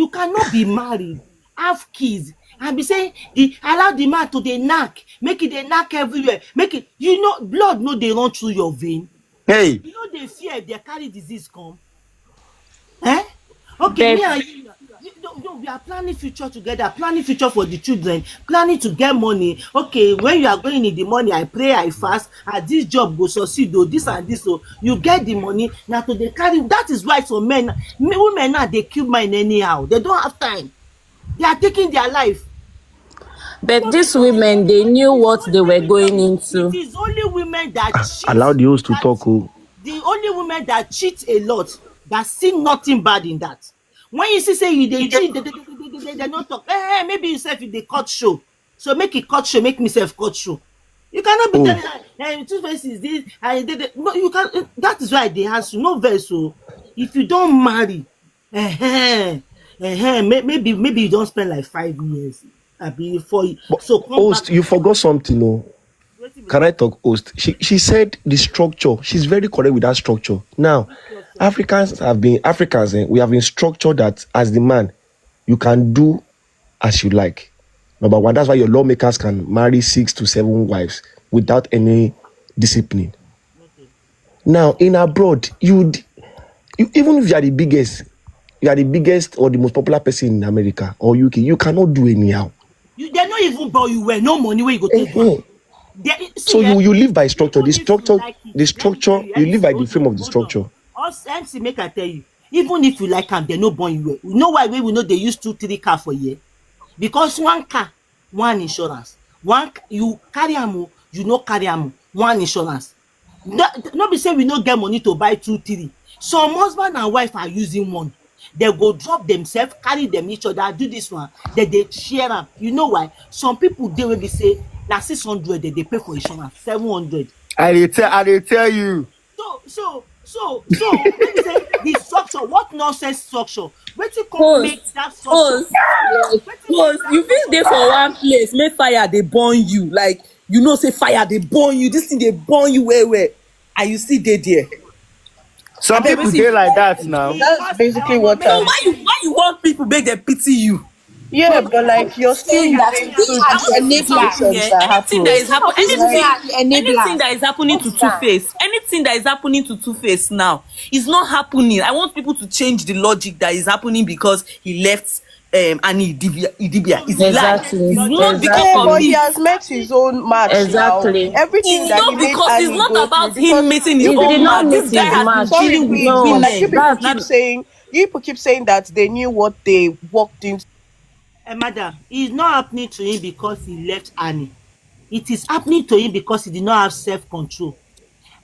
cannot be married, have kids, and be saying allow the man to dey knack, make it dey knack everywhere, make it, you know, blood no dey run through your vein. Hey, You no dey fear if they carry disease come. Eh? Okay, me But and no, we are planning future together, planning future for the children, planning to get money. Okay, when you are going in the money, I pray, I fast, and this job go succeed o, this and this o. You get the money, na to dey carry. That is why some women now dey kill men anyhow. They don't have time. They are taking their life. but No be these so. women, they It knew is what they only, were let me tell going you, it into. is only women that cheat, Allow the host to that talk. Oh, the only women that cheat a lot, that see nothing bad in that. When you see say you dey cheat, they no talk. Maybe you sef you dey cut show, so make it cut show, make me sef cut show. You cannot be oh, telling her, Two Face is this and no, you can. That is why they ask you, no vex o. If you don marry, maybe you don spend like 5 years abi 4 years, but so come back host, you and say forgot something. Oh, wetin be can I that? talk, host? She said the structure. She's very correct with that structure. Now, Which structure? Africans. We have been structured that as the man, you can do as you like. Number one, that's why your lawmakers can marry 6 to 7 wives without any discipline. Okay. Now, in abroad, you even if you are the biggest or the most popular person in America or UK, you cannot do anyhow. You they no even born you well, no money wey you go take do am. Eh. So See, you live by structure. even if you like it, The let me tell structure, you, you live MC, by the hold frame on, of the hold on. structure. Us MC, make I tell you, even if you like am, they no born you well. You know why we know they use 2 3 car for year? Because one car, one insurance. You carry am o, you no carry am o, one insurance. No be say we no get money to buy 2 3. Some husband and wife are using one. They go drop themselves, carry them each other, do this one, then they share am. You know why? Some people dey wey be say na 600 dey pay for insurance, 700. I dey tell you. So let me say the structure, what nonsense structure, wetin come make Host, that structure, host, host. You feel there for one place, make fire they burn you. Like, you know, say fire they burn you. This thing they burn you where, and you still dey there. Some Abeg, people wetin you they like talk? that now. That's basically what So I'm. why you want people make them pity you? Yeah, But but like you're still Saying that living we through are the I want the you same to see something enablers. here. situations that Anything that happen. is happening, Some of you say Like, are the anything enablers. that is happening to What's Two that? Face, anything that is happening to Two Face now is not happening. I want people to change the logic that is happening because he left Annie Idibia. It's a lie. Exactly. It's not because eh, of but he Exactly. it. has met his own match now. Exactly. Everything It's that he not made because it's Annie not go through, about him because meeting his you He did own people, not man. meet This guy his has been match. sorry, dealing with please, but No, like women. that's Now, you people keep saying that they knew what they walked into. Madam, it's not happening to him because he left Annie. It is happening to him because he did not have self-control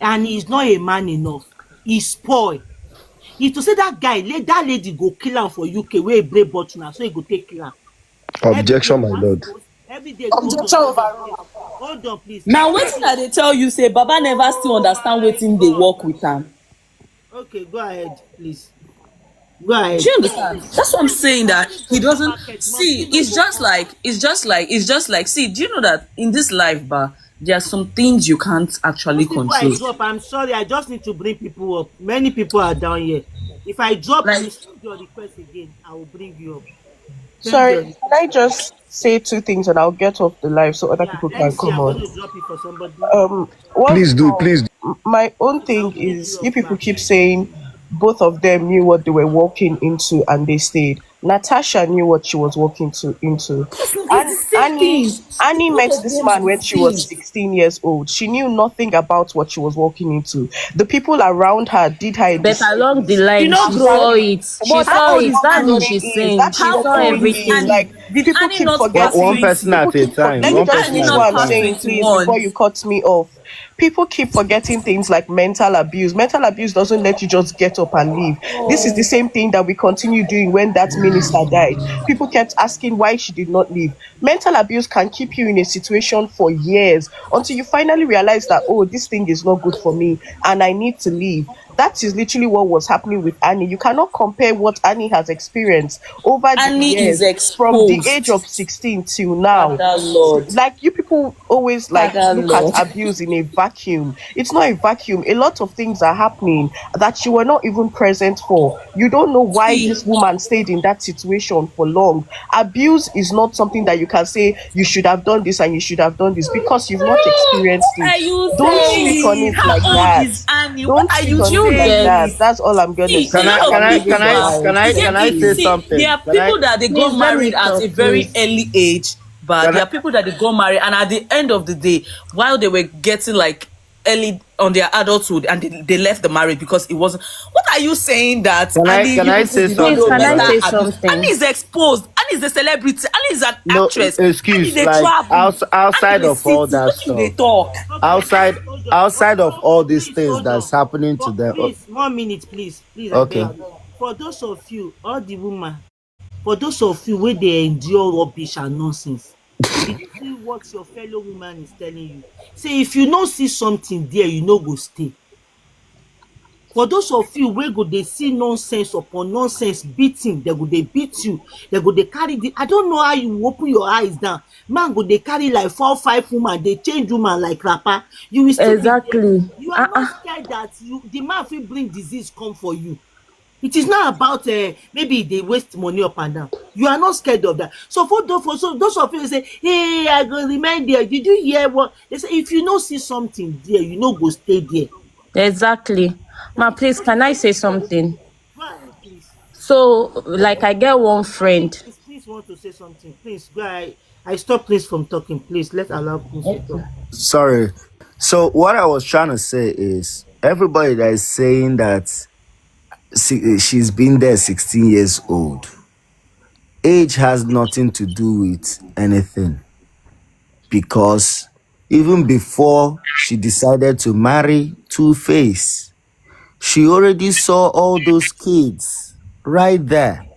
and he is not a man enough. He spoil. If to say that guy, let that lady go kill am for UK wey e break bottle na so he go take kill am. Everyday Objection, my gas lord. post, everyday Objection please. overruled. Hold on please. now wetin Every I dey tell you say Baba never still understand my wetin dey God. work with am. Okay, go ahead please. Go Do ahead. you understand? That's what I'm saying. That Money he go come doesn't market, see. mosquito It's go just come. like See, do you know that in this life, bar, there are some things you can't actually Those people I control. drop, I'm sorry, I just need to bring people up. Many people are down here. If I drop Like you, send your request again, I will bring you up. Send Sorry, your can request. I just say two things and I'll get off the live so other Yeah, people can MC, come I'm going on. to drop it for somebody. What's Please it do, called? please do. My own I'll thing bring is you you up people back. keep saying both of them knew what they were walking into and they stayed. Natasha knew what she was walking to into. it's And the same Annie thing. Annie met Both of this them are man the when she was same. 16 years old. She knew nothing about what she was walking into. The people around her did her a but along the disservice. You line, know, she grow. saw Actually, it. She but How that's saw not old the it. is whole That's what Annie? story she's is. saying. That is She How the saw old point is is everything. like Annie? Did people Annie keep not pass forgetting. One person 20? at People a keep for, time. let me One just Did person Annie finish at what a not I'm pass time. saying, please, 21? before you cut me off. People keep forgetting things like mental abuse. Mental abuse doesn't let you just get up and leave. This is the same thing that we continue doing when that minister died. People kept asking why she did not leave. Mental abuse can keep you in a situation for years until you finally realize that, oh, this thing is not good for me and I need to leave. That is literally what was happening with Annie. You cannot compare what Annie has experienced over the Annie is years from the age of exposed. 16 till now. Father Lord. Like you people always like Father look at Lord. abuse in a vacuum. It's not a vacuum. A lot of things are happening that you were not even present for. You don't know why See, this woman stayed in that situation for long. Abuse is not something that you can say you should have done this and you should have done this because you've not experienced what it. are you Don't speak on saying? it How like old that. is Annie? What Don't are speak you on it You like get, that. saying? That's all I'm gonna See, say. a Can I lot So can of I'll I leave people, you can I but can guys. I can I say there something? are people that they got please let married me at talk, a very please. early age, but Can there I are people that they got married, and at the end of the day, while they were getting like early on their adulthood, and they left the marriage because it wasn't. What are you saying that Annie? can You I people say did not Please, know something, can I right? mental say abuse. Annie something? is exposed. Annie is a celebrity. Annie is an No, actress. Annie excuse. they Like travel. Annie outside they of all city. that What you they stuff, talk? Okay, outside hold outside of on, all these please things hold that's on. happening to For them. please, 1 minute, please, please, I Okay. beg. For those of you, all the woman, for those of you wey dey endure rubbish and nonsense, did you see what your fellow woman is telling you? Say if you no see something there, you no go stay. For those of you wey go dey see nonsense upon nonsense beating, dem go dey beat you, dem go dey carry the I don't know how you open your eyes down. Man go dey carry like 4 5 woman dey change woman like wrapper. You will still be there. Exactly. You are not scared that the man fit bring disease come for you. It is not about maybe they waste money up and down. You are not scared of that. So those of you say, hey, I go remind you, did you hear what they say? If you no see something there, you no go stay there. Exactly. Ma, please, can I say something? Go ahead, please. So, like, I get one friend. Please want to say something. Please go ahead. I stop Prince from talking. Please let's allow Prince to talk. Sorry. So what I was trying to say is everybody that is saying that she's been there 16 years old. Age has nothing to do with anything because even before she decided to marry Two Face, she already saw all those kids right there.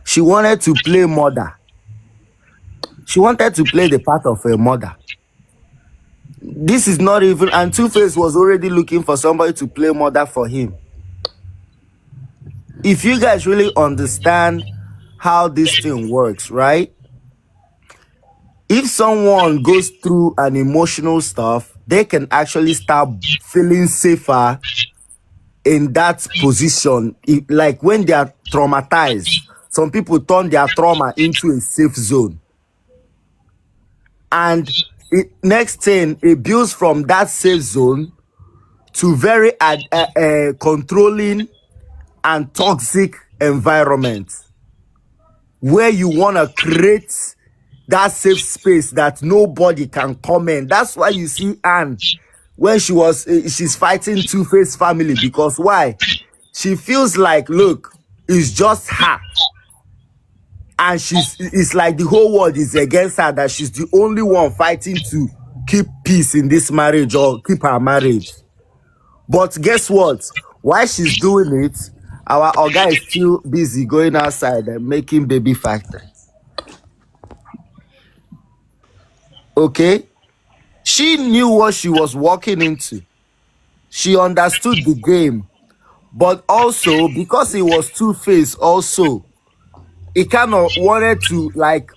She wanted to play mother. She wanted to play the part of a mother. This is not even, and Two Face was already looking for somebody to play mother for him. If you guys really understand how this thing works, right? If someone goes through an emotional stuff, they can actually start feeling safer in that position, like when they are traumatized, some people turn their trauma into a safe zone. And next thing, it builds from that safe zone to very controlling and toxic environment where you want to create that safe space that nobody can come in. That's why you see Anne when she's fighting Two-Face family, because why? She feels like, look, it's just her. And it's like the whole world is against her, that she's the only one fighting to keep peace in this marriage or keep her marriage. But guess what? While she's doing it, our Oga is still busy going outside and making baby factory. Okay? She knew what she was walking into. She understood the game. But also, because it was Two-Face also, he kind of wanted to like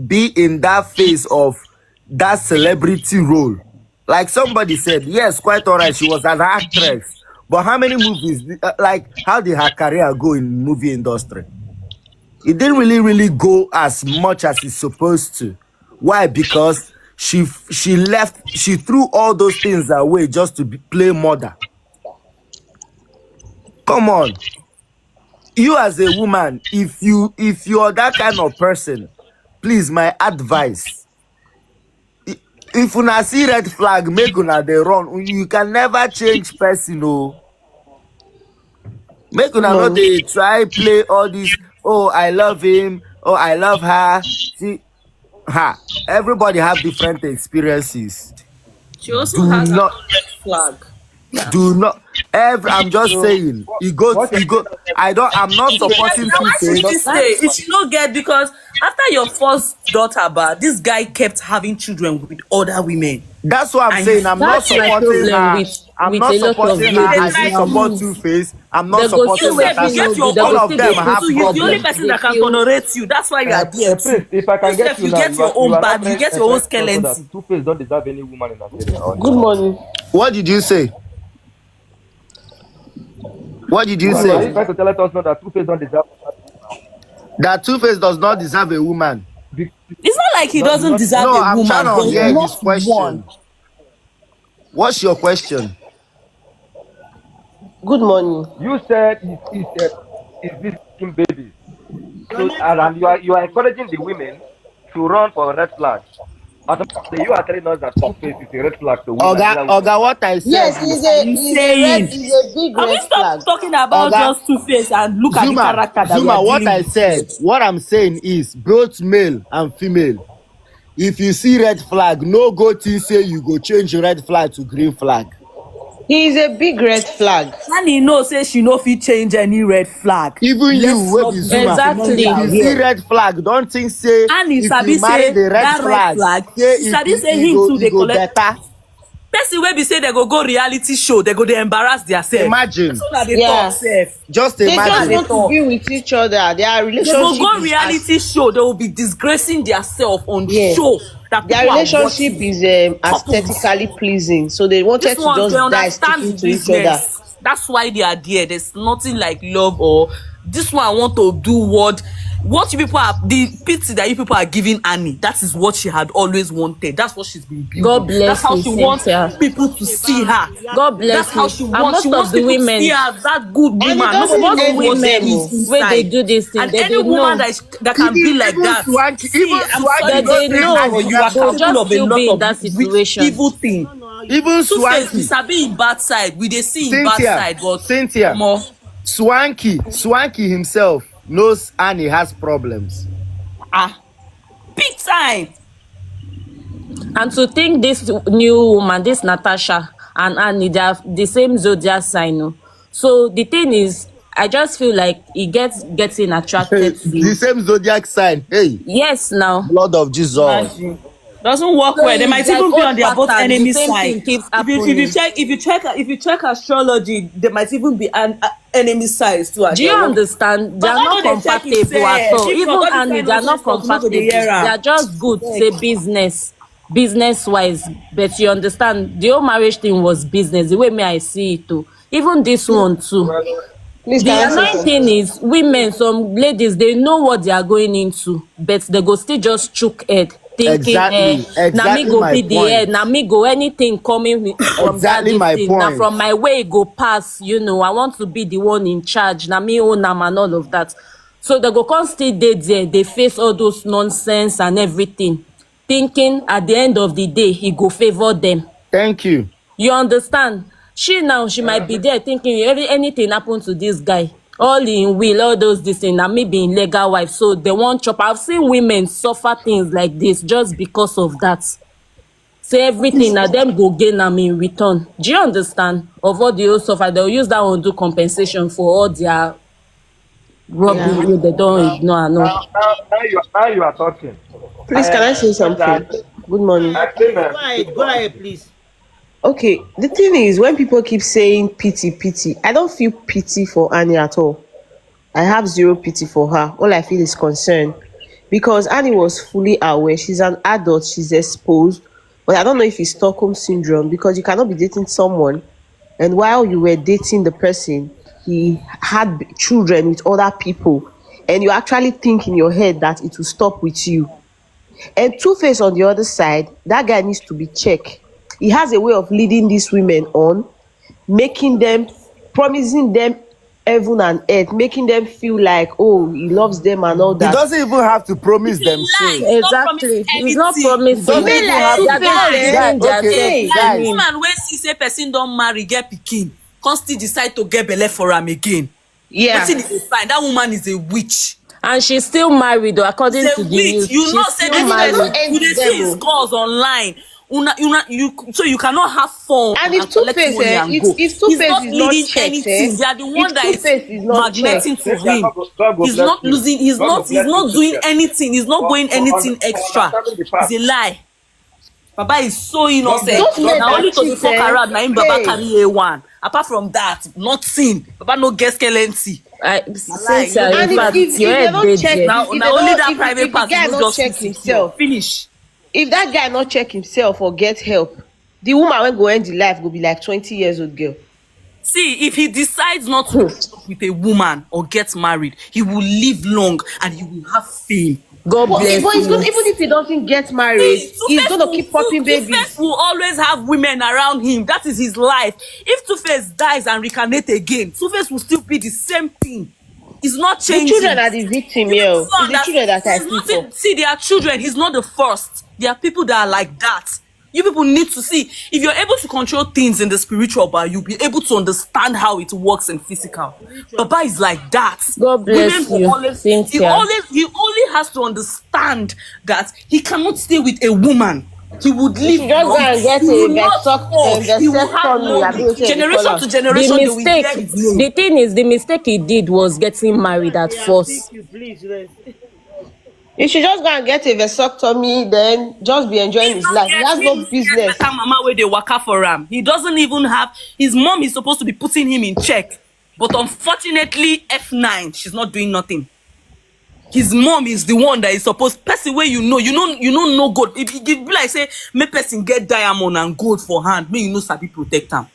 be in that phase of that celebrity role. Like somebody said, yes, quite all right, she was an actress. But how many movies, like how did her career go in movie industry? It didn't really go as much as it's supposed to. Why? Because she threw all those things away just to play mother. Come on. You as a woman, if you're that kind of person, please, my advice, if una see red flag, make una dey run. You can never change person, oh. Make una not dey try play all this, oh, I love him, oh, I love her. See, everybody have different experiences. She also has a not red flag. Yeah. Do not I'm just saying, I'm not supporting Why should Two-Face. she stay? If she not get, because after your first daughter, this guy kept having children with other women. That's what I'm And saying. I'm not That's my supporting problem her. with I'm with not a lot of supporting her. I ladies still now. support Two-Face. I'm not They go supporting still make you Natasha. no good. They All go of still them dey have put you. You're the only problems. person They that can feel tolerate you. That's why you are there Prince, too. if I can You get sef, you you now, get your you own are not bad, you trying, get your own trying to tell us skeleton. that Two-Face don't deserve any woman in Nigeria. Or Good morning. What did you say? What did you are you say? trying to let us know that Two-Face don't deserve That Two-Face does not deserve a woman. It's not like he not, doesn't not deserve No, a I'm trying woman, to but hear not his one. question. What's your question? Good morning. you said he's busy making babies. So and you are encouraging the women to run for red flag. Automatically, you are telling us that Two-Face is a red flag to women, Nigerian women. Oga, what I said Yes, is, Are you saying? he's a big Can we red stop flag. talking about Oga, just Two-Face and look at the Zuma, character that we are what dealing I with here? said, what I'm saying is, both male and female, if you see red flag, no go think say you go change red flag to green flag. He's a big red flag. Nani know say she no fit change any red flag. Even you, Let's wey not be be Zuma, if Exactly. sentimental you see here. red flag, don't think say Annie if sabi you marry say the red that red flag, flag, say she sabi say him too e dey go collect. better. Person wey be say they go reality show, they go dey embarrass theirself. That's Imagine, what they talk Yeah. sef. just They That's what just they imagine. want to talk. be with each other. Their They go relationship go is as reality show, they will be disgracing theirself on yeah. show that Their people are relationship watching. is Couples. aesthetically pleasing. So they This wanted to ones, they just die understand sticking the to each other. business. That's why they are there. There's nothing like love or this one want to do what you people are, the pity that you people are giving Annie. That is what she had always wanted. That's what she's been building. God That's bless how you, she wants Cynthia. people to see her. God That's bless how you. she And wants. She most of wants the people to see women, her as that good And it woman. doesn't Nobody most knows end what with she them. women Oh. is where they inside. do this thing, And they any woman know. that can be like Even that, Swanky, see, I'm sorry They to they say say this, know but Annie you are has they'll capable just of a still lot be in of that situation. evil thing. even Two-Face, we Swanky, sabi in bad side. We dey see in bad Cynthia, side, but Cynthia, more. Swanky himself knows Annie has problems. Big time. And to think this new woman, this Natasha and Annie, they are the same zodiac sign. Oh. So the thing is, I just feel like he gets getting attracted The to. same zodiac sign. Hey, Yes, now. blood of Jesus. Imagine. Doesn't work So well. They it's might like even be old on their both pattern. The enemy same side. thing keeps If happening. you check astrology, they might even be an enemy sides too. Do you understand? They But are God not know they check compatible at himself. all. If Even not God this Annie, kind they are not nonsense talk, we no go dey compatible. hear They am. are just good, Abeg. say business wise. But you understand, the whole marriage thing was business. The way me I see it too. Even this one too. Please, The can I say annoying thing something? is women, some ladies, they know what they are going into, but they go still just chook head, thinking, Exactly. na me Exactly go my be the point. head, na me go anything coming from that Exactly this my thing, na point. from my way go pass, I want to be the one in charge, na me own am and all of that. So they go come still dey there, they face all those nonsense and everything, thinking at the end of the day, he go favour them. Thank you. You understand? She now, she might be there thinking anything happen to this guy. All in will, all those this thing, and me being legal wife. So they won't chop. I've seen women suffer things like this just because of that. Say everything na them go gain am in return. Do you understand? Of all the whole suffer, they'll use that one do compensation for all their rubbish Yeah. wey they don't Now, ignore and all. now you are talking. Please, can I say Just something? that Good morning. I think Go ahead, go ahead, please. Okay, the thing is, when people keep saying pity, pity, I don't feel pity for Annie at all. I have zero pity for her. All I feel is concern because Annie was fully aware. She's an adult, she's exposed. But I don't know if it's Stockholm syndrome because you cannot be dating someone and while you were dating the person, he had children with other people, and you actually think in your head that it will stop with you. And Two-Face on the other side, that guy needs to be checked. He has a way of leading these women on, making them, promising them heaven and earth, making them feel like, oh, he loves them and all He that. doesn't even have to promise It's a them lie. shit. He's not promising Exactly. He's not anything. He promising. doesn't Men even like have It's to. a They are Two-Face, just lie. Guy, redeeming okay, themselves hey, to Like guys. him. woman wey see say person don marry get pikin, come still decide to get belle for am again. yeah. Wetin is a sign? That woman is a witch. And she's still married though, Is according a to the witch. news. You know, She's say still this And it does not person, married. you end dey with them. see his calls online. So you cannot have fun And and if collect Two-Face, money and go. if He's Two-Face not is not needing checked, anything. They are the one if that is Two-Face is not checked, magneting to Cynthia, him. God go He's bless not you. losing. He's God go not. He's bless you, not doing Cynthia, anything. He's not going anything for extra. understanding the It's fact. a lie. Baba is so God bless innocent. those men Now only that to the cheat, fuck around. Now him Baba hey, carry A1. Apart from that, nothing. Baba no get skeleton. Na lie. You Cynthia, no go in and do fact, anything. your if they head don't dead check, there. Now only that private if the part is guy no not just feel check secure. himself, Finish. if that guy not check himself or get help, the woman wey go end the life go be like 20 years old girl. See, if he decides not to end up with a woman or get married, he will live long and he will have fame. God But bless he's gonna, you. even if he doesn't get married, See, he's gonna keep popping Two-Face babies. will always have women around him. That is his life. If Two-Face dies and reincarnate again, Two-Face will still be the same thing. It's not The children changing. are the victim You here. people don't It's the children understand. that I There's feel for. nothing. See, they are children. He's not the first. There are people that are like that. You people need to see. If you're able to control things in the spiritual, but you'll be able to understand how it works in physical. Baba is like that. God Women bless will you, always. Cynthia. He only has to understand that he cannot stay with a woman. He would You live should just go long. and get He a will not fall. He will have vasectomy. I money. don't say they call Generation am. to The generation, they will mistake, hear his name. the thing is, the mistake he did was getting married at They have first. you, please rest. You should just go and get a vasectomy, then just be enjoying his life. He has He no no get business. better mama where they waka for him. He doesn't even have his mom is supposed to be putting him in check. But unfortunately, F9, she's not doing nothing. His mom is the one that is supposed person where you don't know God. If it be like say, make person get diamond and gold for hand, may you know sabi protect him.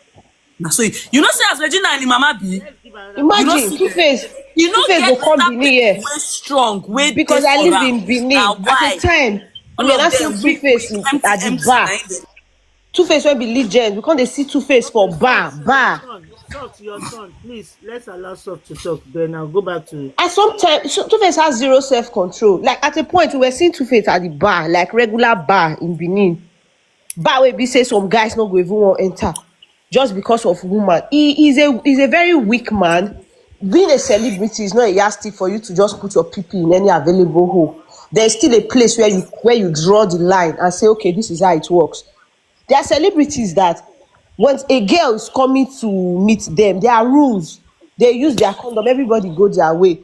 Now so you know say as Regina and the mama be, Let's give another you know person. Imagine see Two-Face. you know Two-Face get go come better Benin people here way strong, way dey because I for lived am. in Now Benin. At a why? time, we All were of not seeing them weak, Two-Face empty, at the empty. bar. Na him Two-Face wey be legend. We come dey see Two-Face Okay, for bar, socks, your bar. turn. Socks, your turn. Please, let's allow Soft to talk. Then I'll go back to At some time, Two-Face has zero self-control. Like at a point, we were seeing Two-Face at the bar, like regular bar in Benin. Bar wey be say some guys no go even wan enter just because of woman. He's a very weak man. Being a celebrity is not a yardstick for you to just put your PP in any available hole. There's still a place where you draw the line and say, okay, this is how it works. There are celebrities that once a girl is coming to meet them, there are rules. They use their condom, everybody go their way.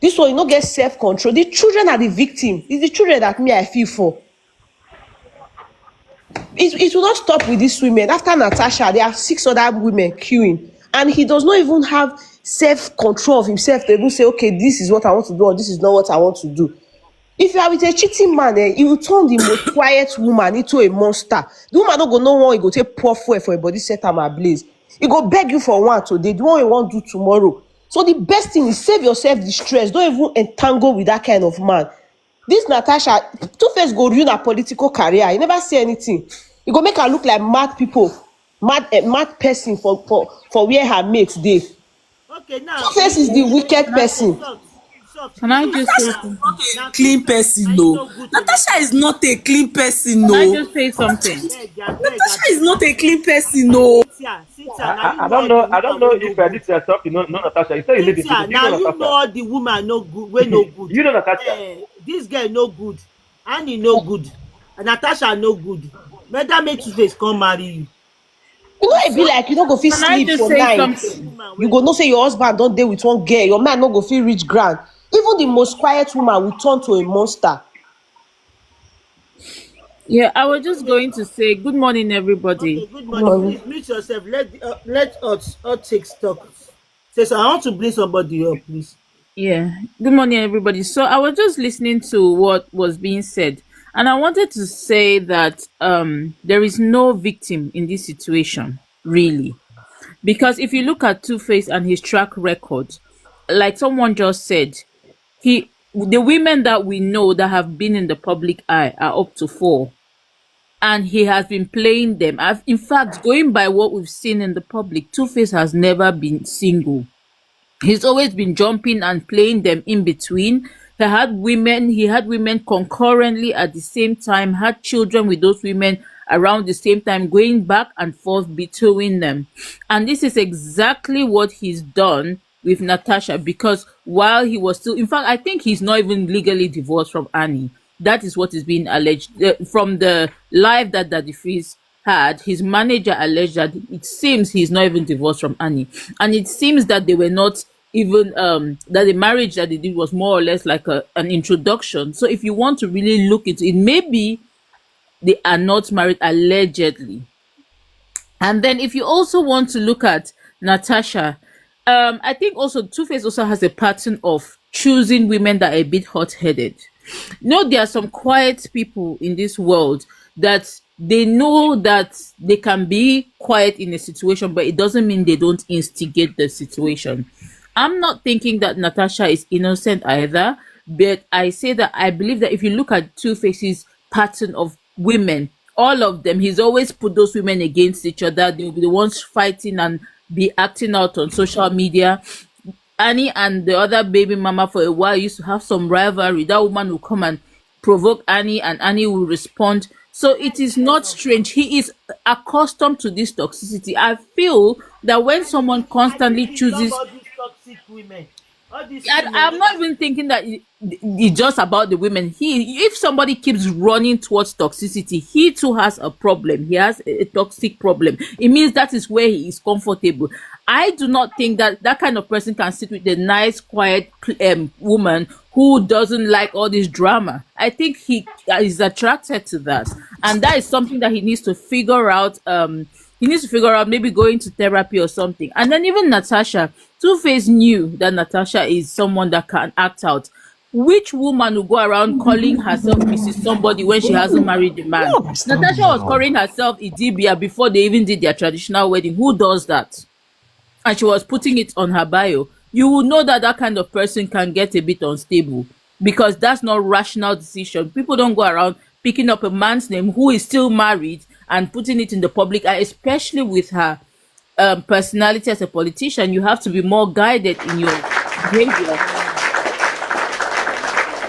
This one, you no get self-control. The children are the victim. It's the children that me I feel for. It will not stop with these women. After Natasha, there are 6 other women queuing, and he does not even have self-control of himself to even say, okay, this is what I want to do, or this is not what I want to do. If you are with a cheating man, he will turn the most quiet woman into a monster. The woman no go know one, he go take pour fuel for a body, set am ablaze. He go beg you for one today, the one you wan do tomorrow. So the best thing is save yourself the stress. Don't even entangle with that kind of man. This Natasha, Two-Face go ruin her political career. He never say anything. He go make her look like mad people, mad person for where her mates dey. Okay, now Two-Face is the wicked okay, person. soft. Can I You just see say Natasha now, is something? not a now clean Natasha, person, are you no. no good to Natasha is Natasha? not a clean person, Can I no. just say something? Natasha is not a Abeg. clean person, no. Cynthia, now you I know don't all the know. I woman don't know wey if no good. this yourself, know Natasha. You say you live in Lagos. Cynthia, Do you now know you know Natasha? all the woman no good wey no good. You know Natasha. This girl no good, Annie no good, Natasha no good. Better make Two-Face come marry you. You know e be So like you no go fit Can I sleep just for say night. something? woman You wey go know say your husband don dey with one girl, your man no go fit reach ground. Even the most quiet woman will turn to a monster. Yeah, I was just okay, going to say good morning, everybody. okay, good Good morning. morning. Please mute yourself. Let us all take stock. Say so I want to bring somebody up, please. Yeah, good morning, everybody. So I was just listening to what was being said, and I wanted to say that there is no victim in this situation, really, because if you look at Two Face and his track record, like someone just said, the women that we know that have been in the public eye are up to four, and he has been playing them. In fact, going by what we've seen in the public, Two Face has never been single. He's always been jumping and playing them in between. He had women concurrently at the same time, had children with those women around the same time, going back and forth between them. And this is exactly what he's done with Natasha, because while he was still, in fact, I think he's not even legally divorced from Annie. That is what is being alleged. From the live that Daddy Freeze had, his manager alleged that it seems he's not even divorced from Annie. And it seems that they were not even that the marriage that they did was more or less like an introduction. So if you want to really look into it, maybe they are not married allegedly. And then if you also want to look at Natasha, I think also Two Face also has a pattern of choosing women that are a bit hot headed. No, there are some quiet people in this world that they know that they can be quiet in a situation, but it doesn't mean they don't instigate the situation. I'm not thinking that Natasha is innocent either, but I say that I believe that if you look at Two Face's pattern of women, all of them, he's always put those women against each other. They'll be the ones fighting and be acting out on social media. Annie and the other baby mama for a while used to have some rivalry. That woman will come and provoke Annie, and Annie will respond. So it is not strange. He is accustomed to this toxicity. I feel that when someone And constantly he love chooses, all these toxic women. All these I'm women. not even thinking that it's just about the women. If somebody keeps running towards toxicity, he too has a problem. He has a toxic problem. It means that is where he is comfortable. I do not think that that kind of person can sit with a nice, quiet woman who doesn't like all this drama. I think he is attracted to that, and that is something that he needs to figure out. He needs to figure out, maybe going to therapy or something. And then even Natasha, Two Face knew that Natasha is someone that can act out. Which woman will go around calling herself Mrs. Somebody when she hasn't married the man? Natasha was calling herself Idibia before they even did their traditional wedding. Who does that? And she was putting it on her bio. You will know that that kind of person can get a bit unstable, because that's not rational decision. People don't go around picking up a man's name who is still married and putting it in the public eye, especially with her personality as a politician. You have to be more guided in your behavior.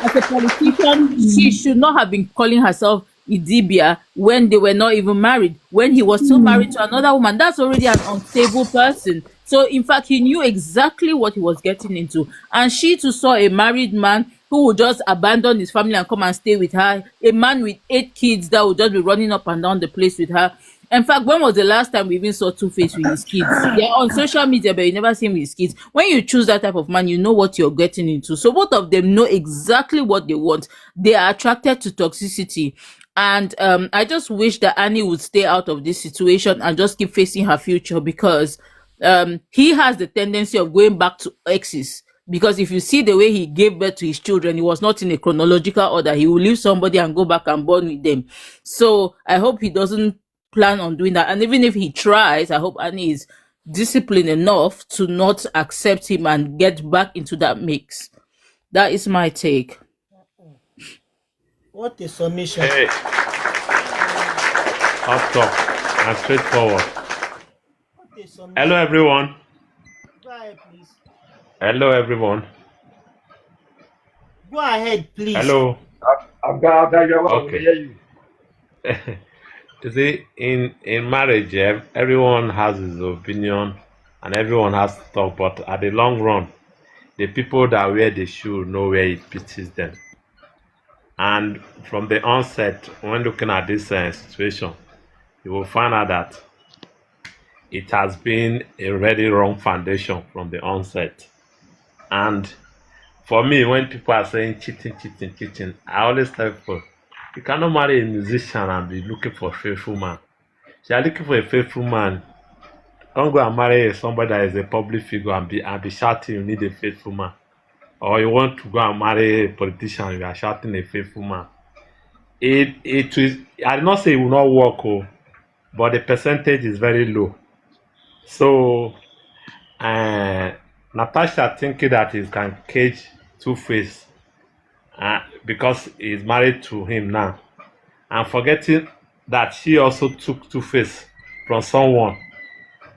As a politician, she should not have been calling herself Idibia when they were not even married. When he was still married to another woman, that's already an unstable person. So, in fact, he knew exactly what he was getting into. And she too saw a married man who would just abandon his family and come and stay with her. A man with 8 kids that would just be running up and down the place with her. In fact, when was the last time we even saw Two Face with his kids? They're on social media, but you never see him with his kids. When you choose that type of man, you know what you're getting into. So both of them know exactly what they want. They are attracted to toxicity. And I just wish that Annie would stay out of this situation and just keep facing her future, because he has the tendency of going back to exes. Because if you see the way he gave birth to his children, he was not in a chronological order. He will leave somebody and go back and born with them. So I hope he doesn't plan on doing that. And even if he tries, I hope Annie is discipline enough to not accept him and get back into that mix. That is my take. What a submission. Hey, up top and straightforward. What a submission. Hello, everyone. Go ahead, please. Hello, everyone. Go ahead, please. Hello. I've got your one. We Okay. hear you. You see, in marriage, everyone has his opinion and everyone has to talk. But at the long run, the people that wear the shoe know where it fits them. And from the onset, when looking at this situation, you will find out that it has been a really wrong foundation from the onset. And for me, when people are saying cheating, cheating, cheating, I always tell people, you cannot marry a musician and be looking for a faithful man. If you are looking for a faithful man, don't go and marry somebody that is a public figure and be shouting you need a faithful man. Or you want to go and marry a politician, you are shouting a faithful man. It is, I did not say it will not work, but the percentage is very low. So Natasha thinking that he can cage Two-Face because he's married to him now, and forgetting that she also took Two-Face from someone.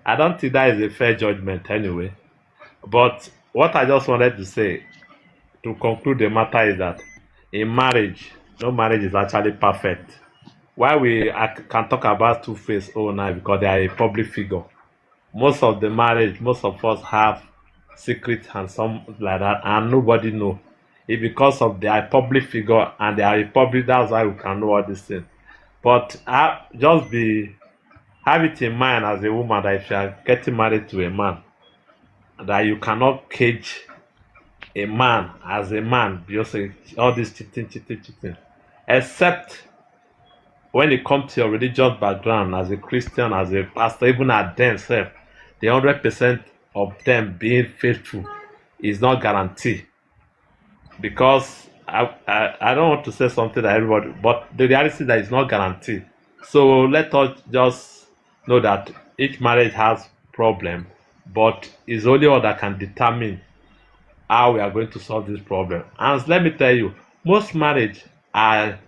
I don't think that is a fair judgment anyway. But what I just wanted to say to conclude the matter is that in marriage, no marriage is actually perfect. Why I can talk about Two-Face all night because they are a public figure. Most of the marriage, most of us have secrets and some like that, and nobody know. It's because of their public figure and they are a public. That's why we can know all these things. But have it in mind as a woman that if you are getting married to a man, that you cannot cage a man as a man because all this cheating, cheating, cheating, except when it comes to your religious background as a Christian, as a pastor, even at themselves, the 100% of them being faithful is not guaranteed. Because I don't want to say something that everybody, but the reality is that it's not guaranteed. So let us just know that each marriage has problem, but it's only all that can determine how we are going to solve this problem. And let me tell you, most marriage are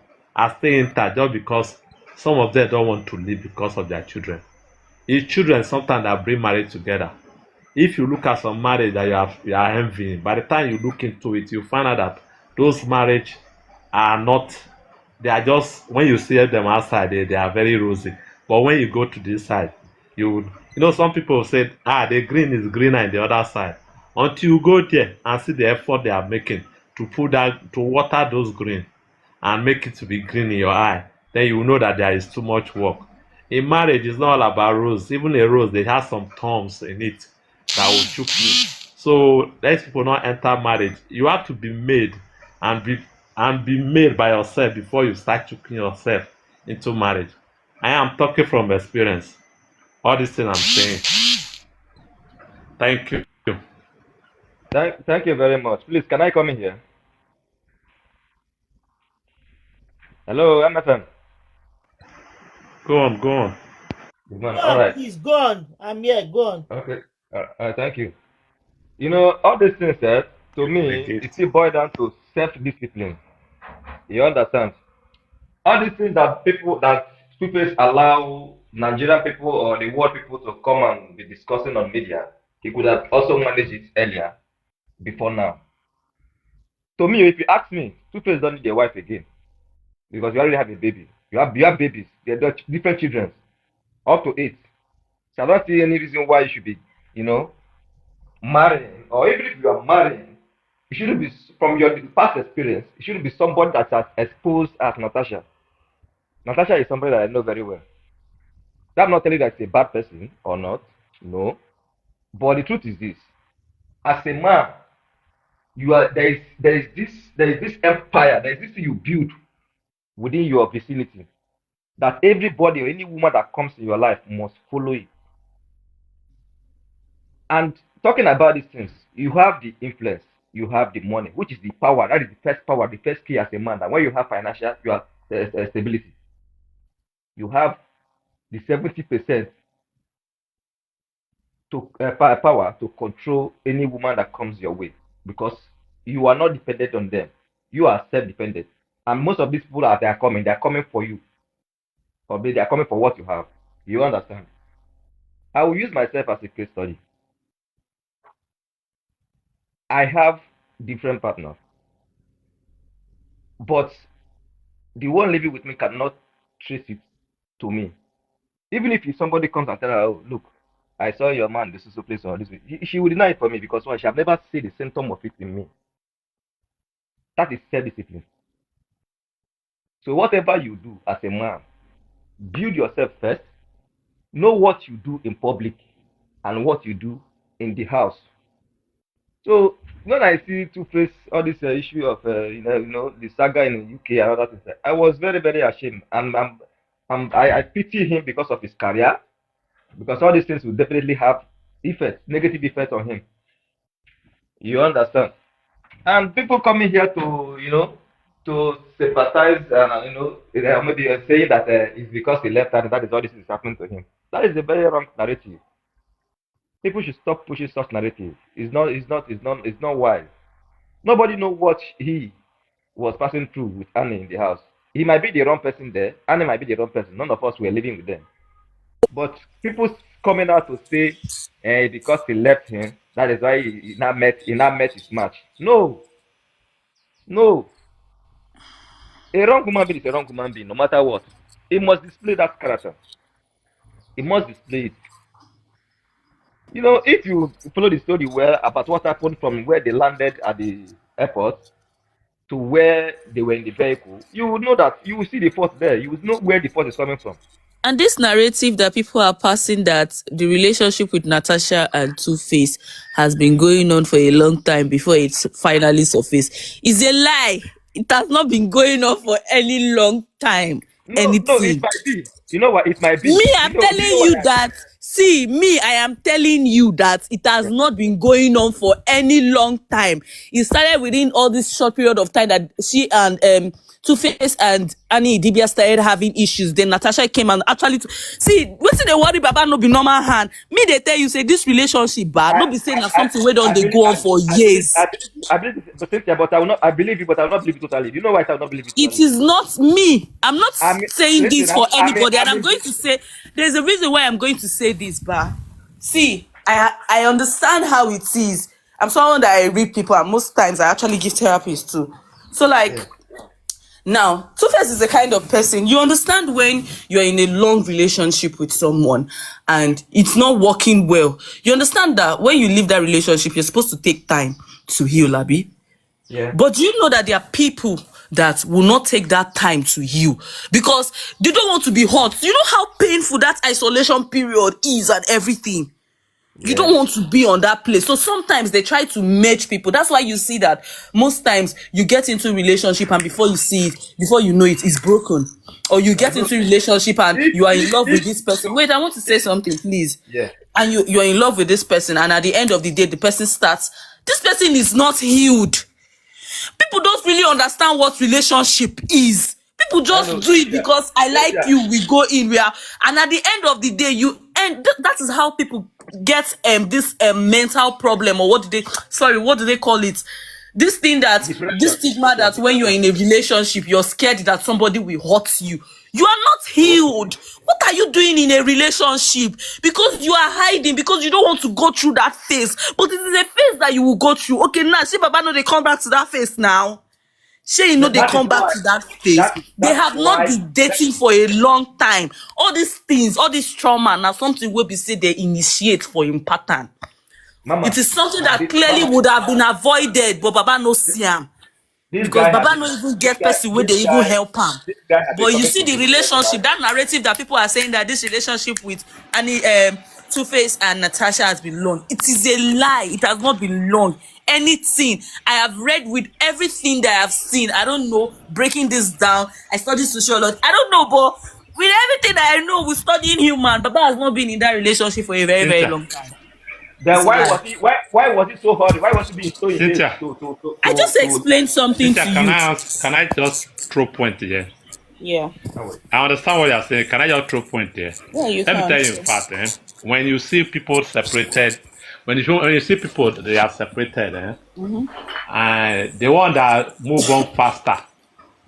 staying intact just because some of them don't want to live because of their children. It's children sometimes that bring marriage together. If you look at some marriage that you are envying, by the time you look into it, you find out that those marriage are not, they are just, when you see them outside, they are very rosy. But when you go to this side, some people say, the green is greener in the other side. Until you go there and see the effort they are making to water those green and make it to be green in your eye, then you will know that there is too much work. In marriage, it's not all about rose. Even a rose, they have some thorns in it that will choke you. So let people not enter marriage. You have to be made and be made by yourself before you start choking yourself into marriage. I am talking from experience. All these things I'm saying. Thank you. Thank you very much. Please, can I come in here? Hello, MFM. Go on, go on. Good Go morning. All on, right. please. Go on. I'm here. Go on. Okay. Thank you. All these things said, to me, it still boils down to self-discipline. You understand? All these things that people allow Nigerian people or the world people to come and be discussing on media, he could have also managed it earlier, before now. To me, if you ask me, Two-Face don't need a wife again because you already have a baby. You have babies. They're different children, up to 8. So I don't see any reason why you should be, marrying, or even if you are marrying, it shouldn't be from your past experience. It shouldn't be somebody that's as exposed as Natasha. Natasha is somebody that I know very well. So I'm not telling you that it's a bad person or not. No. But the truth is this: as a man, there is this empire, there is this thing you build within your vicinity that everybody or any woman that comes in your life must follow it. And talking about these things, you have the influence, you have the money, which is the power. That is the first power, the first key as a man. That when you have financial, you have stability. You have the 70% to power to control any woman that comes your way because you are not dependent on them. You are self-dependent, and most of these people that they are coming for you, or they are coming for what you have. You understand? I will use myself as a case study. I have different partners, but the one living with me cannot trace it to me. Even if somebody comes and tell her, "Oh, look, I saw your man this is a place or this," she will deny it for me because one, she have never seen the symptom of it in me. That is self-discipline. So whatever you do as a man, build yourself first. Know what you do in public and what you do in the house. So when I see Two Face, all this issue of the saga in the UK and other things, I was very very ashamed, and I pity him because of his career, because all these things will definitely have effects, negative effects on him. You understand? And people coming here to to sympathize and maybe saying that it's because he left and that is all this is happening to him. That is a very wrong narrative. People should stop pushing such narrative. It's not wise. Nobody know what he was passing through with Annie in the house. He might be the wrong person there. Annie might be the wrong person. None of us were living with them. But people coming out to say, because he left him, that is why he now met his match. No, no. A wrong human being is a wrong human being, no matter what. He must display that character. He must display it. If you follow the story well about what happened from where they landed at the airport to where they were in the vehicle, you will know that you will see the force there. You will know where the force is coming from. And this narrative that people are passing, that the relationship with Natasha and Two-Face has been going on for a long time before it finally surfaced, is a lie. It has not been going on for any long time. No, it Anything. might be. You know what? It might Me, be. I'm Do you telling know what you that. See, me, I am telling you that it has not been going on for any long time. It started within all this short period of time that she and Two-Face and Annie Dibia started having issues. Then Natasha came and actually see, what's the worry Baba no be normal hand. Me, they tell you say this relationship bad. I No be saying that I something where don't I they believe go on for years. I believe but Cynthia, but I will not. I believe you, but I will not believe you totally. Do you know why I will not believe you It totally? is not me. I'm not I mean, saying listen. this for anybody, and I I'm mean, going to say there's a reason why I'm going to say this, but see, I understand how it is. I'm someone that I read people, and most times I actually give therapies too. So yeah, like now, Two-Face is the kind of person you understand when you're in a long relationship with someone and it's not working well. You understand that when you leave that relationship, you're supposed to take time to heal, Abi. yeah. But do you know that there are people that will not take that time to heal because they don't want to be hurt? You know how painful that isolation period is and everything. You Yeah. don't want to be on that place. So sometimes they try to merge people. That's why you see that most times you get into a relationship and before you see it, before you know it, it's broken. Or you get Bro, into a relationship and if you are in if love with if this person. Wait, I want to say something, please. yeah, And you're in love with this person, and at the end of the day, the person starts, this person is not healed. People don't really understand what relationship is. People I just know, do it Cynthia. because I like Cynthia, you, we go in, we are, and at the end of the day, you end. That is how people get this mental problem, or what do they? Sorry, what do they call it? This thing that this depression, stigma that when you're depression. in a relationship, you're scared that somebody will hurt you. You are not Okay. healed. What are you doing in a relationship? Because you are hiding, because you don't want to go through that phase. But it is a phase that you will go through. Okay, now, see, Baba, no, they come back to that phase now. Say you know they That is come back why. to that phase. They That is have not why. been dating for a long time. All these things, all this trauma, now something will be say they initiate for him pattern. It Mama, is something that clearly Mama, would have been avoided, but Baba no see am. this Because guy has Baba been no even get person where they this even guy help am. this guy has been But you talking see to the me for the relationship, last. that narrative that people are saying that this relationship with Annie, Two-Face and Natasha has been long. It is a lie. It has not been long. Anything I have read with everything that I have seen, I don't know, breaking this down. I studied sociology. I don't know, but with everything that I know with studying human, Baba has not been in that relationship for a very, very Cynthia, long time. Then It's a why lie. was he why was he so hurried? Why was he being so in haste Cynthia, I just to explained something Cynthia, to you. can I just throw point here? Yeah. oh, wait. I understand what you're saying. Can I just throw point here? Yeah, you Let me can. tell you in fact, when you see people separated, when you see people they are separated, and the one that move on faster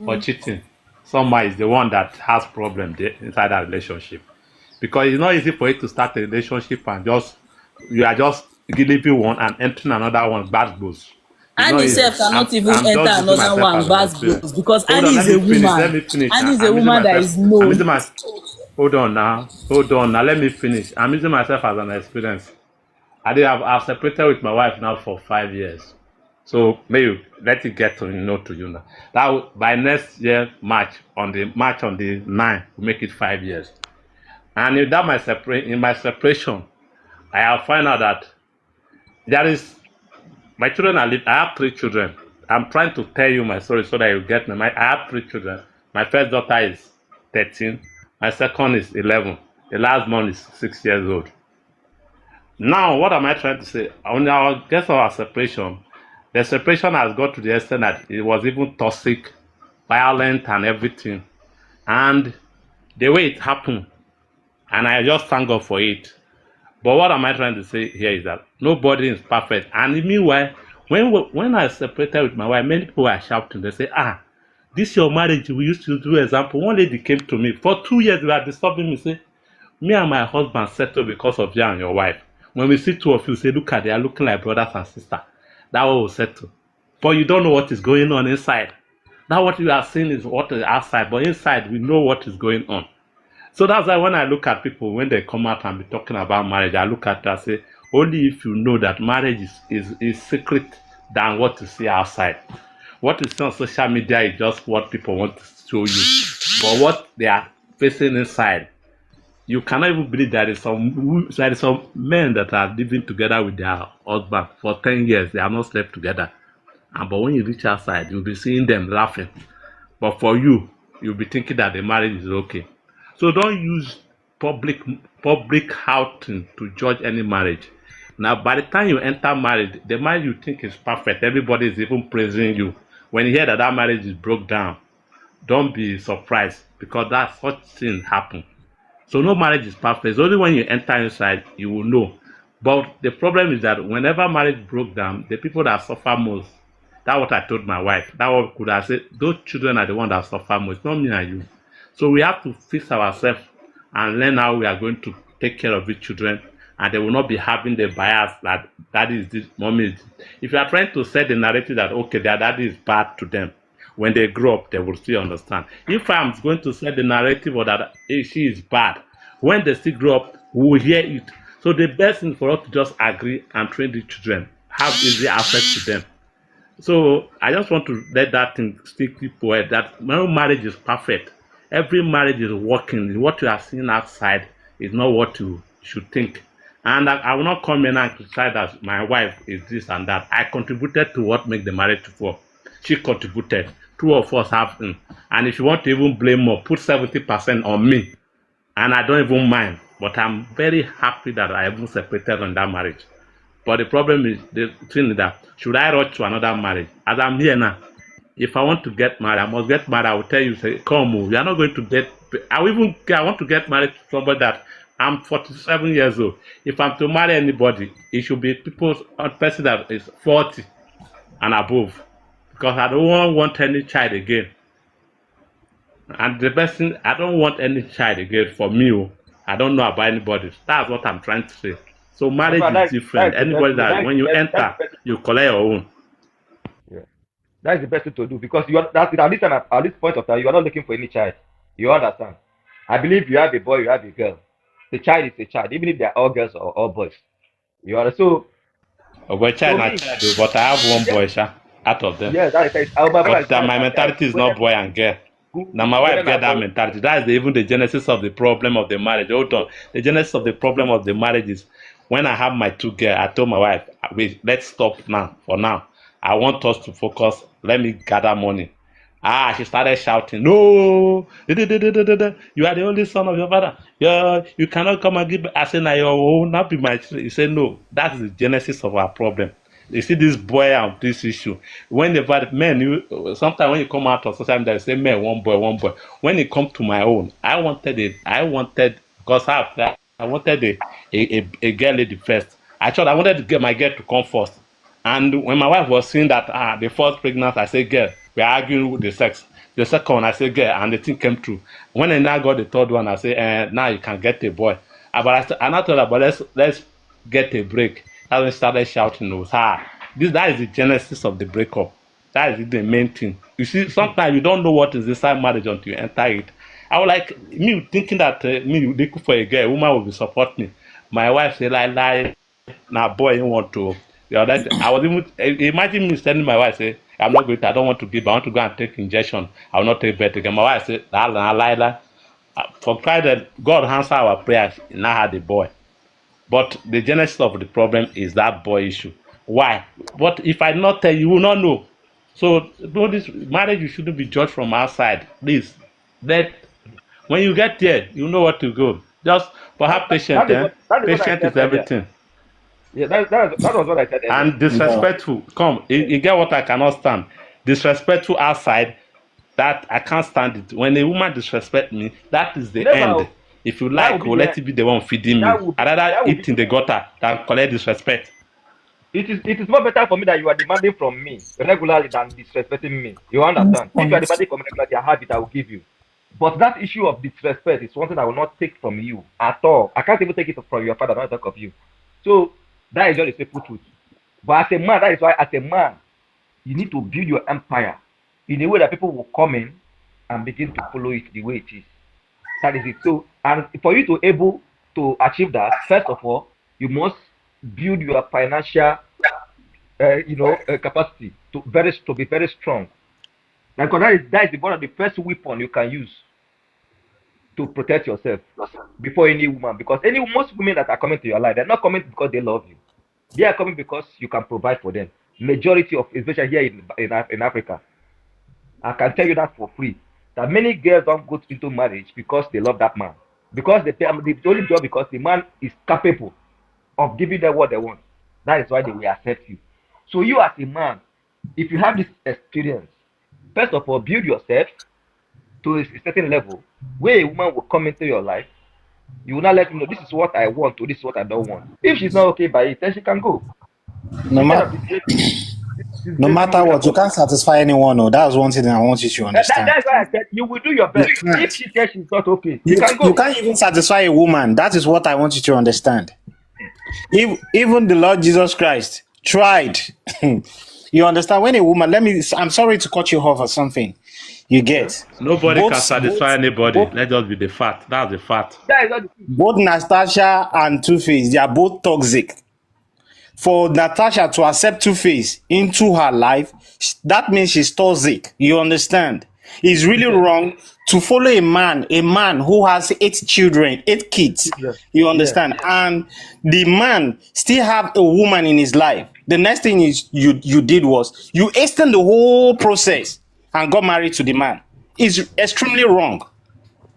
for cheating, somehow is the one that has problem inside that relationship. Because it's not easy for you to start a relationship and just you are just leaving one and entering another one bad goes. It's not Annie easy. self cannot even I'm enter just using another myself one as an bad experience. blows because Hold Annie on, let is a me finish. Let woman. me finish. Annie is a I'm using woman that myself. is I'm known. using my. Hold on now. Hold on now. Let me finish. I'm using myself as an experience. I've separated with my wife now for 5 years. So maybe let it get to to you now. By next year March on the 9th, we make it 5 years. And in my separation, I have found out that there is my children I have 3 children. I'm trying to tell you my story so that you get me. I have 3 children. My first daughter is 13. My second is 11. The last one is 6 years old. Now, what am I trying to say? On our guess of our separation, the separation has got to the extent that it was even toxic, violent, and everything. And the way it happened, and I just thank God for it. But what am I trying to say here is that nobody is perfect. And meanwhile, when I separated with my wife, many people were shouting. They say, this your marriage. We used to do example. One lady came to me. For 2 years, they were disturbing me. Say, me and my husband settled because of you and your wife. When we see two of you, say, look at they are looking like brothers and sisters. That one will settle. But you don't know what is going on inside. Now what you are seeing is what is outside, but inside we know what is going on. So that's why when I look at people, when they come out and be talking about marriage, I look at that and say, only if you know that marriage is secret than what you see outside. What you see on social media is just what people want to show you. But what they are facing inside, you cannot even believe there is some men that are living together with their husband for 10 years. They have not slept together. But when you reach outside, you'll be seeing them laughing. But for you, you'll be thinking that the marriage is okay. So don't use public public outing to judge any marriage. Now, by the time you enter marriage, the marriage you think is perfect, everybody is even praising you. When you hear that marriage is broke down, don't be surprised because that such thing happen. So no marriage is perfect. It's only when you enter inside you will know. But the problem is that whenever marriage broke down, the people that suffer most. That's what I told my wife. That one could have said those children are the ones that suffer most, not me and you. So we have to fix ourselves and learn how we are going to take care of these children, and they will not be having the bias that daddy is this, mommy is this. If you are trying to set the narrative that okay, their daddy is bad to them, when they grow up, they will still understand. If I'm going to set the narrative or that she is bad, when they still grow up, we will hear it. So the best thing for us to just agree and train the children, have easy access to them. So I just want to let that thing stick people head that no marriage is perfect. Every marriage is working. What you are seeing outside is not what you should think. And I will not come in and criticize that my wife is this and that. I contributed to what make the marriage to work. She contributed. Two of us have, and if you want to even blame more, put 70% on me, and I don't even mind. But I'm very happy that I even separated on that marriage. But the problem is the thing is that should I rush to another marriage? As I'm here now, if I want to get married, I must get married. I will tell you, say, come, you are not going to get. I want to get married to somebody that I'm 47 years old. If I'm to marry anybody, it should be a person that is 40 and above, because I don't want any child again. And the person, I don't want any child again for me. I don't know about anybody. That's what I'm trying to say. So My marriage brother, is different. that's the best Anybody way. that when you That's enter, the best you collect your own. yeah. That's the best thing to do because you are that at this time at this point of time you are not looking for any child. You understand? I believe you have a boy, you have a girl. The child is a child, even if they are all girls or all boys. You are so Oh, but to child, not me, child, but I have one yes, boy, out of them. yes, that is it. My brother But is fine, my my child. mentality is not boy and girl. Now my wife Women are get that boys. mentality. That is even the genesis of the problem of the marriage. Hold on. The genesis of the problem of the marriage is when I have my 2 girls, I told my wife, wait, let's stop now. For now, I want us to focus. Let me gather money. She started shouting, no, you are the only son of your father. You cannot come and give. I said, now your own, not be my children. He said, no, that's the genesis of our problem. You see this boy and this issue. When the men, sometimes when you come out of social media, you say, man, one boy, one boy. When it come to my own, I wanted it. I wanted, because I have that. I wanted a girl lady first. I wanted to get my girl to come first. And when my wife was seeing that the first pregnancy, I said, girl, we're arguing with the sex. The second one, I said, girl, and the thing came true. When I now got the third one, I said, now you can get a boy. But I now told her, but let's get a break. That's when she started shouting, no, that is the genesis of the breakup. That is the main thing. You see, sometimes you don't know what is inside marriage until you enter it. I was like me thinking that me looking for a girl, a woman will be support me. My wife say lie, now boy you want to. The other I was even imagine me telling my wife say I'm not going to, I don't want to give, I want to go and take injection. I will not take birth again. My wife say lie. For crying that God answer our prayers, now had the boy. But the genesis of the problem is that boy issue. Why? But if I not tell you, you will not know. So do this marriage, you shouldn't be judged from outside. Please, let when you get there, you know what to go. Just for have patience. That is what I Patience said is earlier. everything. Yeah, that was what I said earlier. And disrespectful. Come, you get what I cannot stand. Disrespectful outside. That I can't stand it. When a woman disrespect me, that is the Never. end. If you That will like, be oh, the let end. it be the one feeding me. That will be I rather that will be eat in the gutter than collect disrespect. it is more better for me that you are demanding from me regularly than disrespecting me. You Move understand? If you are points. demanding from me regularly, I have it, I will give you. But that issue of disrespect is something I will not take from you at all. I can't even take it from your father, not talk of you. So that is just a simple truth. But as a man, that is why as a man, you need to build your empire in a way that people will come in and begin to follow it the way it is. That is it. So, and for you to able to achieve that, first of all, you must build your financial, capacity to be very strong. Because that is one of the first weapon you can use to protect yourself before any woman. Because most women that are coming to your life, they're not coming because they love you. They are coming because you can provide for them. Majority of, especially here in Africa, I can tell you that for free. That many girls don't go into marriage because they love that man. Because they only job because the man is capable of giving them what they want. That is why they will accept you. So you as a man, if you have this experience, first of all, build yourself to a certain level where a woman will come into your life. You will not let me know this is what I want or this is what I don't want. If she's not okay by it, then she can go. No, Instead of no disgracing matter me what, you about can't satisfy anyone. No, that's one thing I want you to understand. that's why I said you will do your You best. If can't. she says she's not okay, you can You go. can't even satisfy a woman. That is what I want you to understand. If, even the Lord Jesus Christ tried. You understand? When a woman, I'm sorry to cut you off or something. You Yeah. get Nobody can satisfy anybody. both Let just be the fact. That's the fact. That is not the truth. both Natasha and Two Face, they are both toxic. For Natasha to accept Two Face into her life, that means she's toxic. You understand? It's really wrong to follow a man who has 8 children, 8 kids. Children. You Yeah. understand? And the man still have a woman in his life. The next thing you did was you hastened the whole process and got married to the man. It's extremely wrong.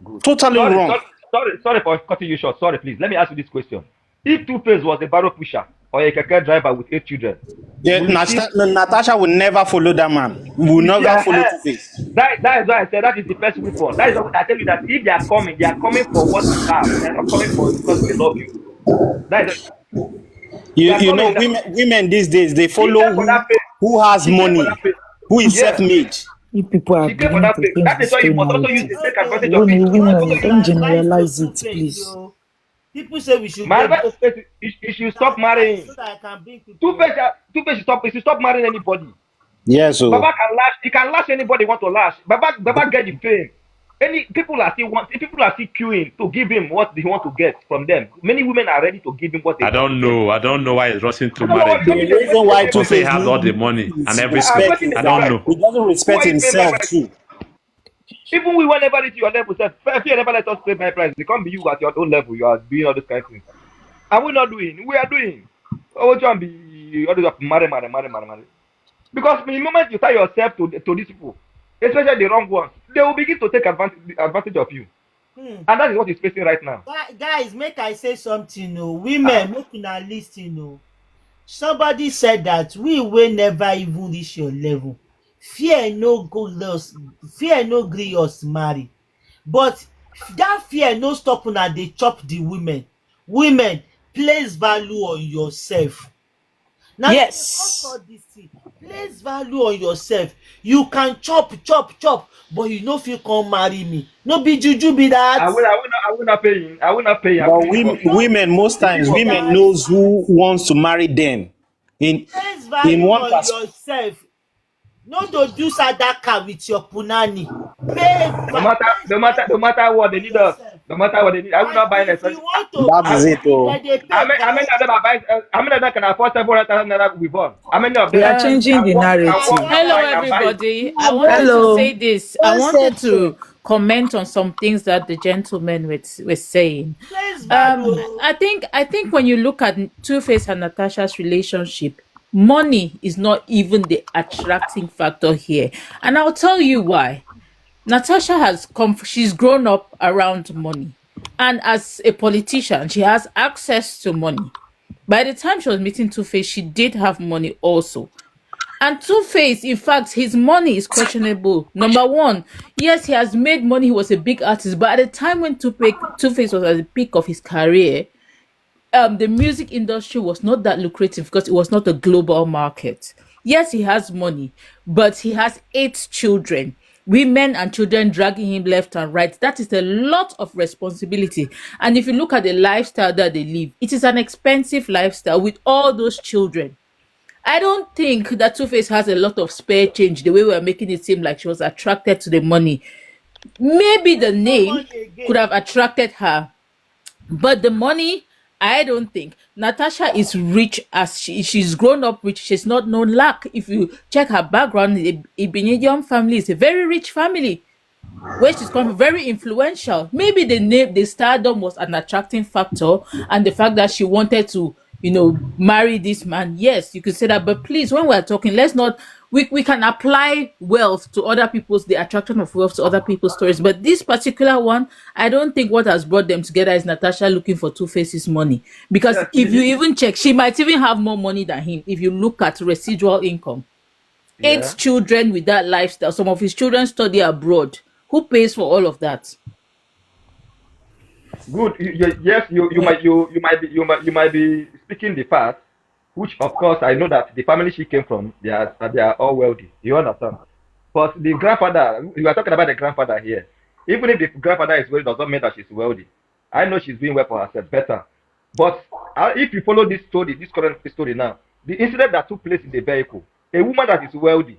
Good. Totally Sorry, wrong. sorry, sorry for cutting you short. Sorry, please. Let me ask you this question. If Two-Face was a barrow pusher or a keke driver with 8 children, Yeah, will she Natasha will never follow that man. Will will she never follow Two Face. that is why I said that is the first weapon. That is why I tell you that if they are coming for what you have. They're not coming for because they love you. That is You they are you know coming. women these days they She follow came for that face. who has She came for that money, face. who is Yeah. self-made. You people are She came for beginning that to face. change That the is why you story must also use narrative. it, take Okay, advantage of it. Women, what women, is your don't advice to generalize it, Two-Face, please. yo? People say we should My get advice back to Face is you should stop so marrying. that I can bring people. Two-Face should stop marrying anybody. Yes, so Baba can lash. He can lash anybody want to lash. Baba get the fame. Any people are still queuing to give him what they want to get from them. Many women are ready to give him what they I want to don't get. know. I don't know why he's rushing I to don't know what marriage. tell the me the reason why People say he Two-Face has all the money and I'm everything. questioning is I the don't that price. know. he doesn't Who respect are you paying my himself price? too. Even we will never reach your level, sir. If you never let us pay my price, it can't be you at your own level. You are doing all this kind of things. Are we not doing? We are doing. Oh, what you want be all this marry. Because the moment you tie yourself to these people, especially the wrong ones, they will begin to take advantage of you. Hmm. And that is what is facing right now. Guys, make I say something. No, women, make una lis ten. No, somebody said that we will never even reach your level. Fear no gree us marry. But that fear no stop una dey chop the women. women, place value on yourself. Na me dey talk Yes. all dis thing. Place value on yourself. You can chop chop chop but you no fit come marry me. No be juju be dat. I will not pay him. I will not pay him. I will But leave him for free. No women be most He will juju leave times be for free. women dat. knows who wants to marry them. Place In value one on pers- yourself. No to do sadaka with your punani. Place No value matter what they on need us. yourself. No matter what they need. I will And not buy an if expensive. you want to that is I, it, if oh. dem dey pay how many of them are buying? How many of them can afford 700,000 naira with one? How many of We them are changing the can na work narrative. and Hello, fight and buy it? everybody. I Yeah, wanted but to Hello. say this. I one wanted second. to comment on some things that the gentleman was saying. place value. I think when you look at Two Face and Natasha's relationship, money is not even the attracting factor here, and I'll tell you why. Natasha has come, she's grown up around money. And as a politician, she has access to money. By the time she was meeting Two Face, she did have money also. And Two Face, in fact, his money is questionable. Number one, yes, he has made money, he was a big artist, but at the time when Two Face was at the peak of his career, the music industry was not that lucrative because it was not a global market. Yes, he has money, but he has 8 children, women and children dragging him left and right. That is a lot of responsibility. And if you look at the lifestyle that they live, it is an expensive lifestyle with all those children. I don't think that Two Face has a lot of spare change the way we're making it seem like she was attracted to the money. Maybe the There's no name money could again. have attracted her, but the money, I don't think. Natasha is rich as she's grown up rich. She's not no lack. If you check her background, the Ibinedion family is a very rich family where she's come from, very influential. Maybe the name, the stardom was an attracting factor, and the fact that she wanted to, marry this man. Yes, you could say that. But please, when we're talking, let's not. We can apply wealth to other people's, the attraction of wealth to other people's stories. But this particular one, I don't think what has brought them together is Natasha looking for Two Face's money. Because Yes, if you even check, she might even have more money than him if you look at residual income. Eight yeah. children with that lifestyle. Some of his children study abroad. Who pays for all of that? Good. Yes, you might be speaking the past, which of course I know that the family she came from, they are all wealthy. You understand? But the grandfather, you are talking about the grandfather here. Even if the grandfather is wealthy, does not mean that she's wealthy. I know she's doing well for herself, better. But if you follow this story, this current story now, the incident that took place in the vehicle, a woman that is wealthy,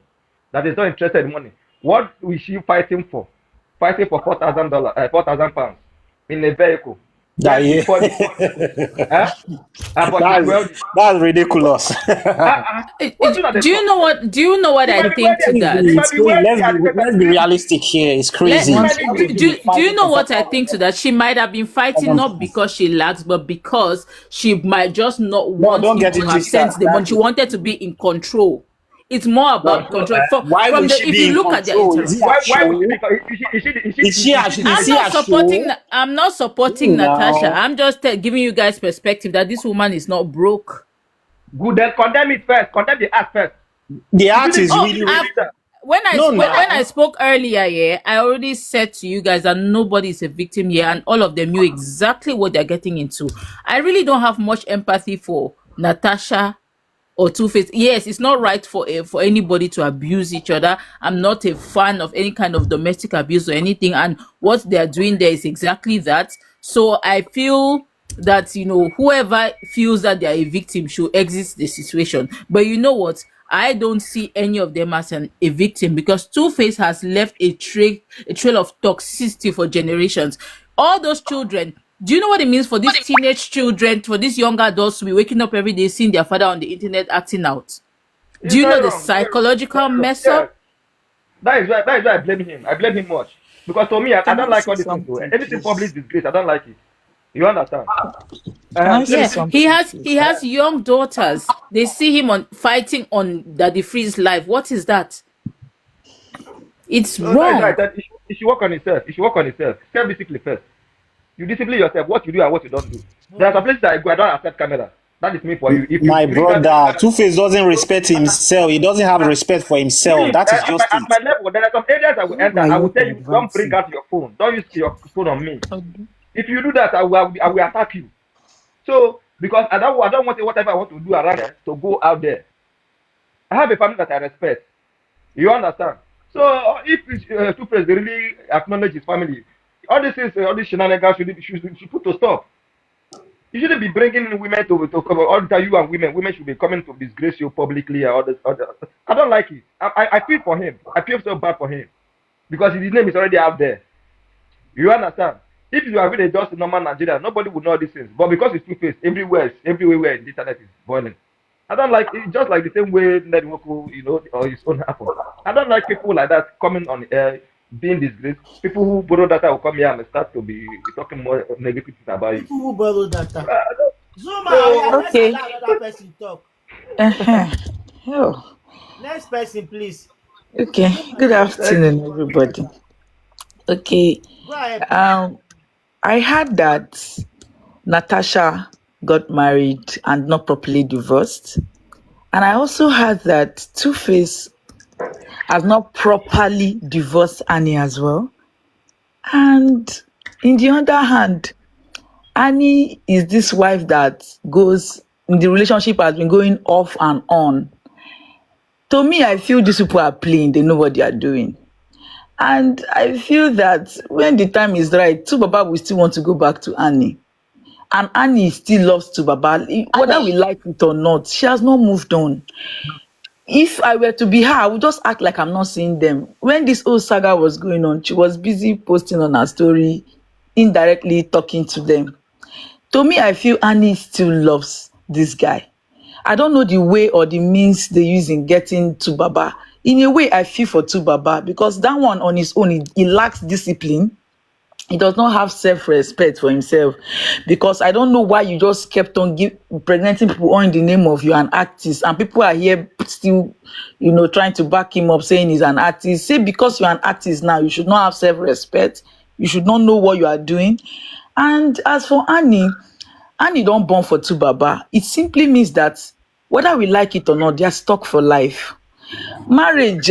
that is not interested in money, what is she fighting for? Fighting for $4,000, £4,000 in a vehicle That, where the yeah. poor, eh? But she's wealthy. That's ridiculous. What's that? Do you know what? Do you know what She I might be think wealthy. to that? She might It's be crazy. wealthy at the best of Let's the be time. realistic here. It's Let She crazy. might be How do, would wealthy. you be do, do you fighting know for what I think to that? She might have been fighting not 4,000 because she lacks, but because she might just not No, want don't him get to it have twisted. sent the money. She wanted to be in control. It's more No, about control. why From would the she if be you in look at their control? Is interaction. it a Why would she be? show? Is she Is the he a show? I'm not supporting Natasha. No. I'm just giving you guys perspective that this woman is not broke. good? Then condemn it first. Condemn the act first. The You art shouldn't is you Oh, really, shouldn't I've believe that. no, when I now. spoke earlier, yeah, I already said to you guys that nobody is a victim here, and all of them knew exactly what they're getting into. I really don't have much empathy for Natasha or Two Face. Yes, it's not right for anybody to abuse each other. I'm not a fan of any kind of domestic abuse or anything, and what they're doing there is exactly that. So I feel that whoever feels that they are a victim should exit the situation. But you know what? I don't see any of them as a victim because Two Face has left a trail of toxicity for generations. All those children, do you know what it means for these teenage children, for these young adults to be waking up every day seeing their father on the internet acting out? Do It's you know very the wrong. Very wrong. psychological Very wrong. mess Yes. up? That is why I blame him. I blame him much. Because to me, I Can don't I like say all this thing. So something, anything public please? disgrace, I don't like it. You understand? Can I say Blame Yeah, him. he something, has he please? has young daughters. They see him on fighting on Daddy Free's life. What is that? It's So that is why I wrong. said he should work on himself. He should work on himself. Self-discipline first. You discipline yourself, what you do and what you don't do. There are some places that I go, I don't accept camera. That is me for you. If you My bring that, brother, Two Face doesn't respect himself. He doesn't have respect for himself. see, That is at my, just at it. my level, there are some areas I will Who enter. are I will you tell to you, don't advance bring it? out your phone. Don't use your phone on me. If you do that, I will attack you. So because I don't want whatever I want to do around there to go out there. I have a family that I respect. You understand? So if Two-Face really acknowledge his family, all these things, all these shenanigans should put to stop. You shouldn't be bringing in women to cover all the time. You and women should be coming to disgrace you publicly and all this. I don't like it. I feel for him. I feel so bad for him because his name is already out there. You understand? If you are really just a normal Nigerian, nobody would know these things. But because it's Two-Face, everywhere the internet is boiling. I don't like it, just like the same way Ned Nwoko, or his own happened. I don't like people like that coming on air, being disgraced. People who borrow data will come here and start to be talking more negative things about you. People who borrow data. Zuma, So, let's Okay. allow another person talk. Uh-huh. Oh, Next person, please. okay. Good afternoon, everybody. Okay. Go ahead, please. I heard that Natasha got married and not properly divorced. And I also heard that Two-Face has not properly divorced Annie as well. And in the other hand, Annie is this wife that goes, the relationship has been going off and on. To me, I feel these people are playing, they know what they are doing. And I feel that when the time is right, Tu Baba will still want to go back to Annie. And Annie still loves Tu Baba. Whether we like it or not, she has not moved on. If I were to be her, I would just act like I'm not seeing them. When this whole saga was going on, she was busy posting on her story, indirectly talking to them. To me, I feel Annie still loves this guy. I don't know the way or the means they use in getting to Baba. In a way, I feel for Tu Baba because that one on his own, he lacks discipline. He does not have self-respect for himself because I don't know why you just kept on pregnanting people all in the name of you're an artist and people are here still, trying to back him up saying he's an artist. Say because you're an artist now, you should not have self-respect. You should not know what you are doing. And as for Annie don't born for Tu Baba. It simply means that whether we like it or not, they are stuck for life. Marriage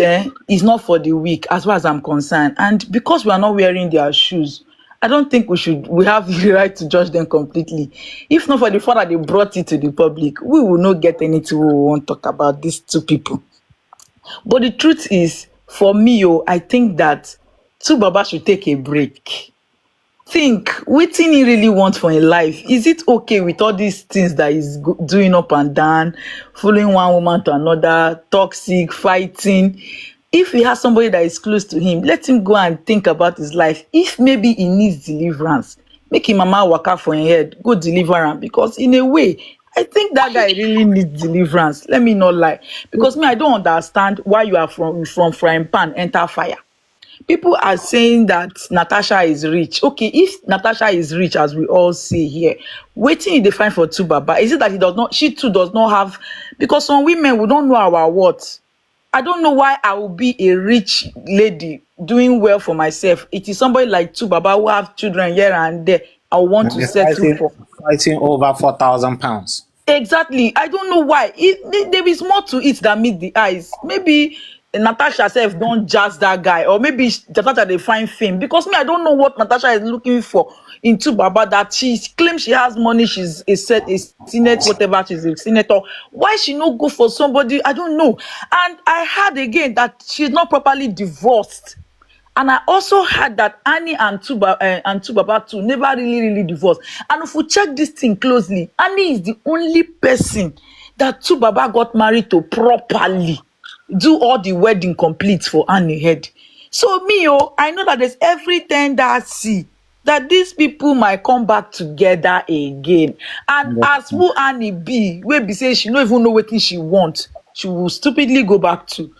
is not for the weak as far as I'm concerned. And because we are not wearing their shoes, I don't think we have the right to judge them completely. If not for the fact that they brought it to the public, we will not get anything we want to talk about these two people. But the truth is, for me, I think that Tu Baba should take a break. Think wetin he really want for im life. Is it okay with all these things that he's doing up and down, following one woman to another, toxic, fighting? If he has somebody that is close to him, let him go and think about his life. If maybe he needs deliverance, make him mama waka for him head, go deliver am, because in a way I think that guy really needs deliverance. Let me not lie, because me, I don't understand why you are from frying pan enter fire. People are saying that Natasha is rich. Okay, if Natasha is rich, as we all see here, wetin e dey find for Tu Baba? Is it that she too does not have? Because some women, we don't know our worth. I don't know why I will be a rich lady doing well for myself. It is somebody like Tu Baba who have children here and there I want And to be settle for. fighting over 4,000 pounds. Exactly. I don't know why. There is more to it than meet the eyes. Maybe Natasha herself don't jazz that guy, or maybe Natasha they find fame. Because me, I don't know what Natasha is looking for into Baba, that she claims she has money, she's a senate, whatever, she's a senator. Why she no go for somebody? I don't know. And I heard again that she's not properly divorced. And I also heard that Annie and Tu Baba too never really divorced. And if we check this thing closely, Annie is the only person that Tu Baba got married to properly, do all the wedding complete for Annie head. So me, I know that there's every tendency that these people might come back together again. And as who Annie be, wey be say she no even know wetin she want, she will stupidly go back to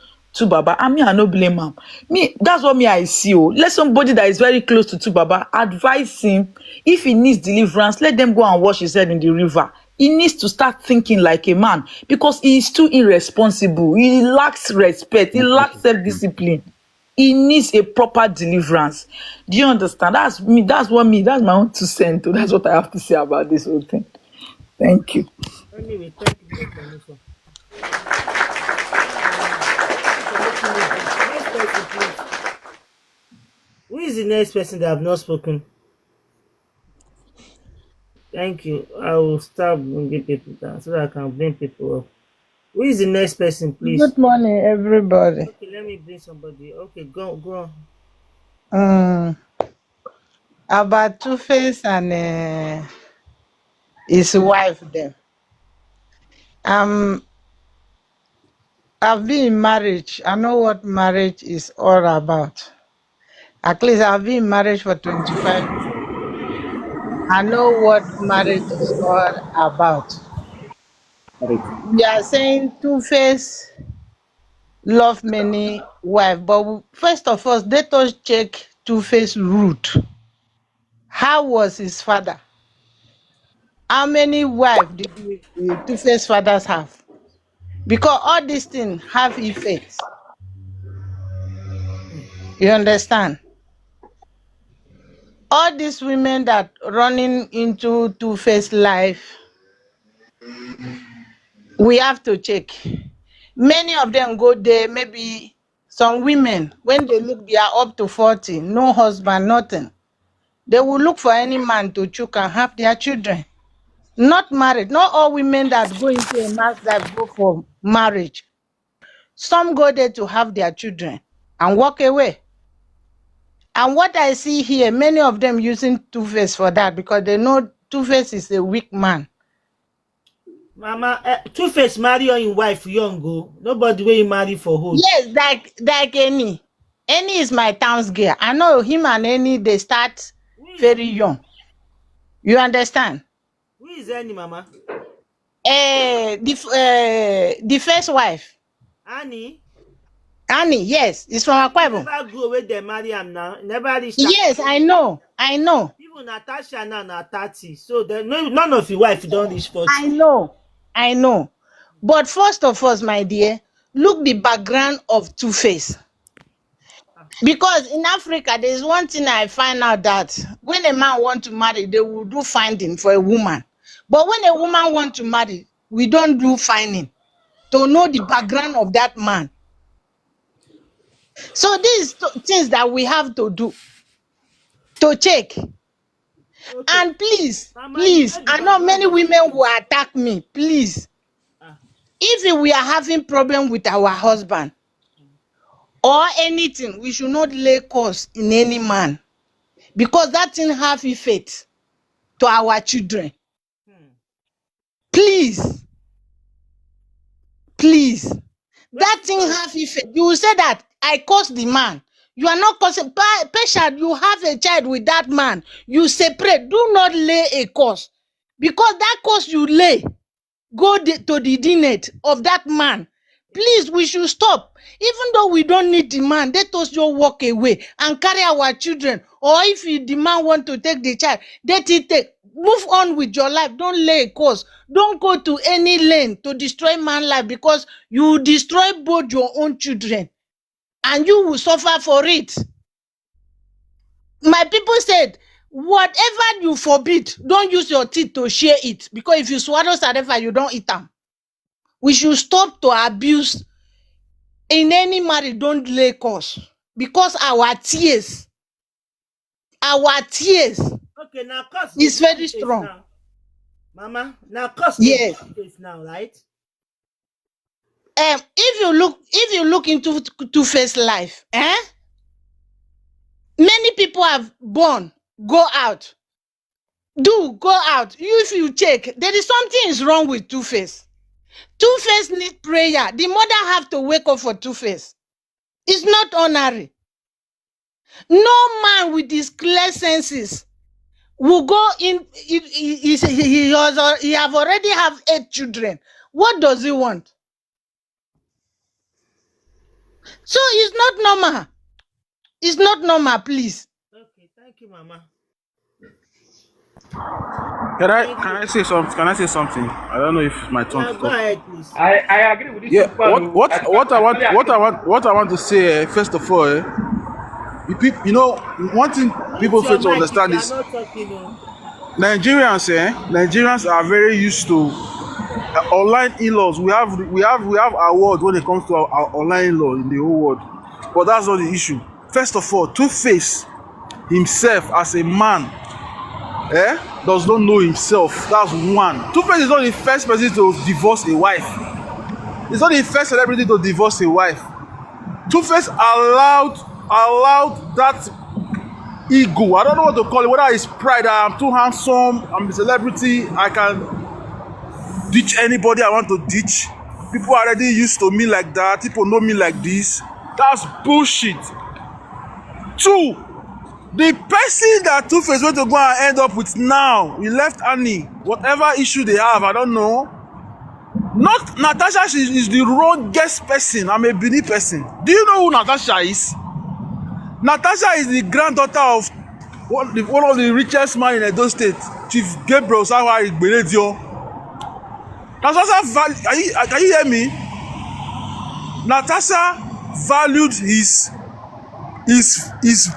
Baba. And me, I no blame am. Me, that's what me I see. Let somebody that is very close to Baba advise him. If he needs deliverance, let them go and wash his head in the river. He needs to start thinking like a man, because he is too irresponsible. He lacks respect. He lacks self-discipline. He needs a proper deliverance. Do you understand? That's me. That's my own 2 cents. That's what I have to say about this whole thing. Thank you. Anyway, thank you for the explanation. Thank you for making me this. Next person, please. Who is the next person that have not spoken? Thank you. I will start bringing people down so that I can bring people up. Who is the next person, please? Good morning, everybody. Okay, let me bring somebody. Okay, go on. Um, about Two Face and his wife, them. Um, I've been in marriage. I know what marriage is all about. At least I've been in marriage for 25 years. I know what marriage is all about. We are saying Two Face love many wives, but first of all, let us check Two Face root. How was his father? How many wives did the Two-Face fathers have? Because all these things have effects. You understand? All these women that running into Two-Face life, we have to check. Many of them go there, maybe some women, when they look, they are up to 40, no husband, nothing. They will look for any man to choke and have their children. Not married. Not all women that go into a man's life go for marriage. Some go there to have their children and walk away. And what I see here, many of them using Two-Face for that because they know Two-Face is a weak man. Mama, Two-Face marry your wife young go. Nobody will marry for old. Yes, like Any. Any is my town's girl. I know him and Any, they start very young. You understand? Who is any mama? The first wife, Annie? Annie, yes, it's from Annie Akwa Ibom. never go where they marry am now. Never reach that. Yes, I know. Even Natasha now na 30. So none of your wife don't reach 40. I know. But first of all, my dear, look the background of Two-Face. Because in Africa, there's one thing I find out that when a man want to marry, they will do finding for a woman. But when a woman want to marry, we don't do finding to know the background of that man. So these things that we have to do to check. Okay. And please, Mama, I know many women will attack me. Please, if we are having problem with our husband or anything, we should not lay curse in any man because that thing have effect to our children. Please, that thing have effect. You will say that I curse the man. You are not cursing. Patient, you have a child with that man. You separate. Do not lay a curse because that curse you lay go to the DNA of that man. Please, we should stop. Even though we don't need the man, let us just walk away and carry our children. Or if the man want to take the child, let it take. Move on with your life. Don't lay a course. Don't go to any lane to destroy man's life because you destroy both your own children and you will suffer for it. My people said, whatever you forbid, don't use your teeth to share it because if you swallow saliva, you don't eat them. We should stop to abuse in any marriage. Don't lay curse because our tears okay, now curse is very strong now. Mama, now curse yes now, right? if you look into Two-Face life, many people have born, go out. If you check, there is something is wrong with Two-Face. Two-Face need prayer. The mother have to wake up for Two-Face. It's not honorary. No man with his clear senses will go in. He have already have 8 children. What does he want? So it's not normal. It's not normal, please. Okay, thank you, Mama. Can I say something? Can I say something? I don't know if it's my turn Yeah, to go talk. ahead, please. I agree with this Yeah. young man. What I want to say first of all, you know, one thing Mute people fail your to mic if understand you are is not talking. Nigerians are very used to online in-laws. We have awards when it comes to our online in-law in the whole world, but that's not the issue. First of all, Two-Face himself as a man does not know himself. That's one. Two-Face is not the first person to divorce a wife. He's not the first celebrity to divorce a wife. Two-Face allowed that ego. I don't know what to call it. Whether it's pride, I'm too handsome, I'm a celebrity, I can ditch anybody I want to ditch. People are already used to me like that. People know me like this. That's bullshit. Two, the person that Two-Face went to go and end up with now, he left Annie. Whatever issue they have, I don't know. Not Natasha, she is the wrongest person. I'm a Benin person. Do you know who Natasha is? Natasha is the granddaughter of one of the richest man in Edo State, Chief Gabriel Sawari Igbenedion. Natasha, can you hear me? Natasha valued his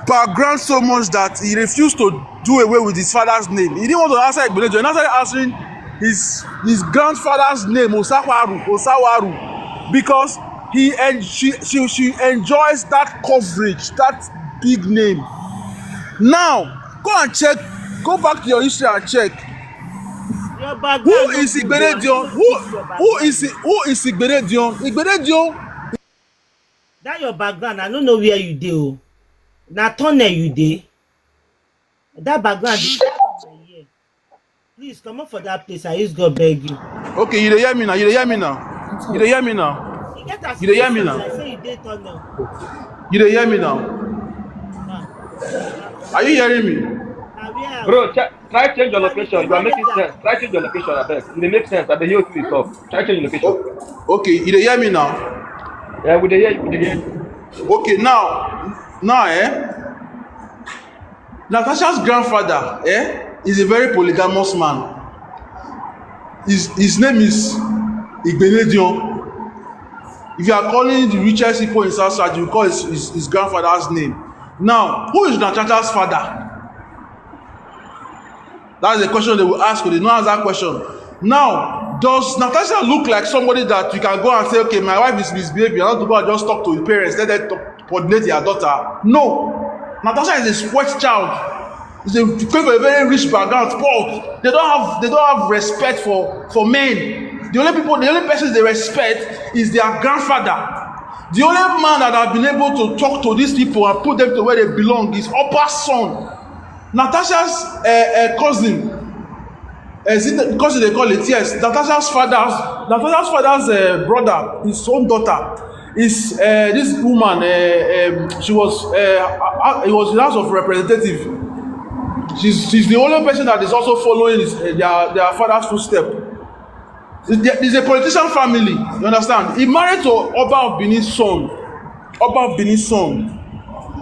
background so much that he refused to do away with his father's name. He didn't want to answer Igbenedion. He started answering his grandfather's name, Osawaru, because she enjoys that coverage, that big name. Now, go and check, go back to your history and check. Who is Igbenedion? Who is Igbenedion? Igbenedion. That your background, I don't know where you dey. Na tunnel you dey. That background is please come up for that place. I use God beg you. Okay, you dey hear me now. You dey hear me now. You dey hear me now. You dey hear me now. I say you dey tunnel. You dey hear me now. Are you hearing me? Bro, try change your location. You are making sense. Try change your location, I beg. It make sense. I dey hear you talk. Try change your location. Okay, you dey hear me now. Yeah, we dey hear you. We dey hear you. Okay, now, Natasha's grandfather, is a very polygamous man. His name is Igbenedion. If you are calling the richest people in South South, you call his grandfather's name. Now, who is Natasha's father? That's the question they will ask you. They don't answer that question. Now, does Natasha look like somebody that you can go and say, okay, my wife is misbehaving, I want to go and just talk to the parents, let them coordinate their daughter? No. Natasha is a sweat child. They came from a very rich background, spoiled. They don't have respect for men. The only person they respect is their grandfather. The only man that have been able to talk to these people and put them to where they belong is Opa's son. Natasha's cousin. Because they call it, yes. Natasha's father's brother, his own daughter, is this woman. She was he was in the House of Representatives. She's the only person that is also following their father's footsteps. It's a politician family. You understand? He married to Oba of Benin's son.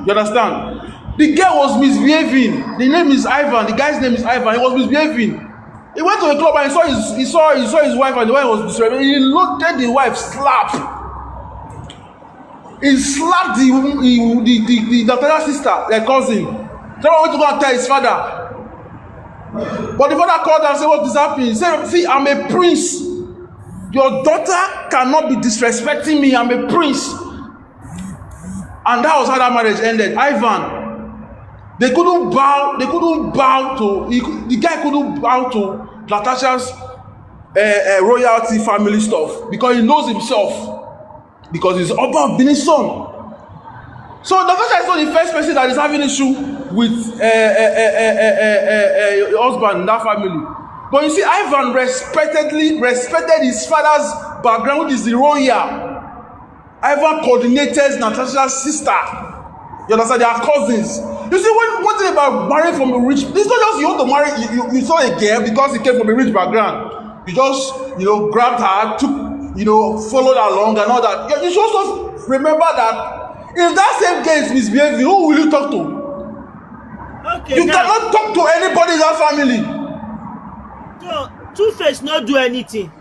You understand? The girl was misbehaving. The name is Ivan. The guy's name is Ivan. He was misbehaving. He went to a club and he saw his wife, and the wife was disrespectful. He loaded the wife slap. He slapped the Natasha's sister, their cousin. Someone went to go and tell his father. But the father called and said, what is happening? He said, see, I'm a prince. Your daughter cannot be disrespecting me. I'm a prince. And that was how that marriage ended. Ivan, the guy couldn't bow to Natasha's royalty family stuff because he knows himself, because he's Oba of Benin's son. So Natasha is not the first person that is having issue with your husband in that family. But you see, Ivan respected his father's background, which is the royal. Ivan coordinated Natasha's sister. You understand? They are cousins. You see, one thing about marrying from a rich, it's not just you want to marry, you saw a girl because he came from a rich background. You just, grabbed her, followed her along and all that. You should also remember that if that same girl is misbehaving, who will you talk to? Okay, you cannot talk to anybody in that family. So, Two-Face not do anything.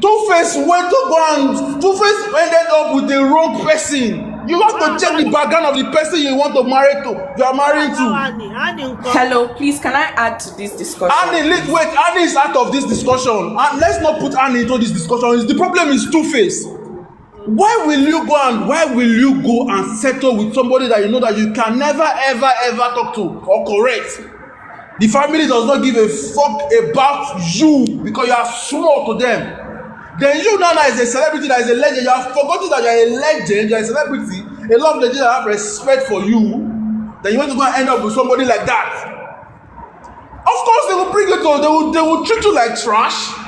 Two-Face went to go and Two-Face ended up with the wrong person. You have to check the background of the person you want to marry to. You are marrying to. Hello, please, can I add to this discussion? Annie is out of this discussion. And let's not put Annie into this discussion. The problem is Two-Face. Why will you go and settle with somebody that you know that you can never ever talk to or correct? The family does not give a fuck about you because you are small to them. Then you now is a celebrity, that is a legend. You have forgotten that you are a legend, you are a celebrity, a lot of legends that have respect for you. Then you want to go and end up with somebody like that. Of course, they will bring you to, they will treat you like trash.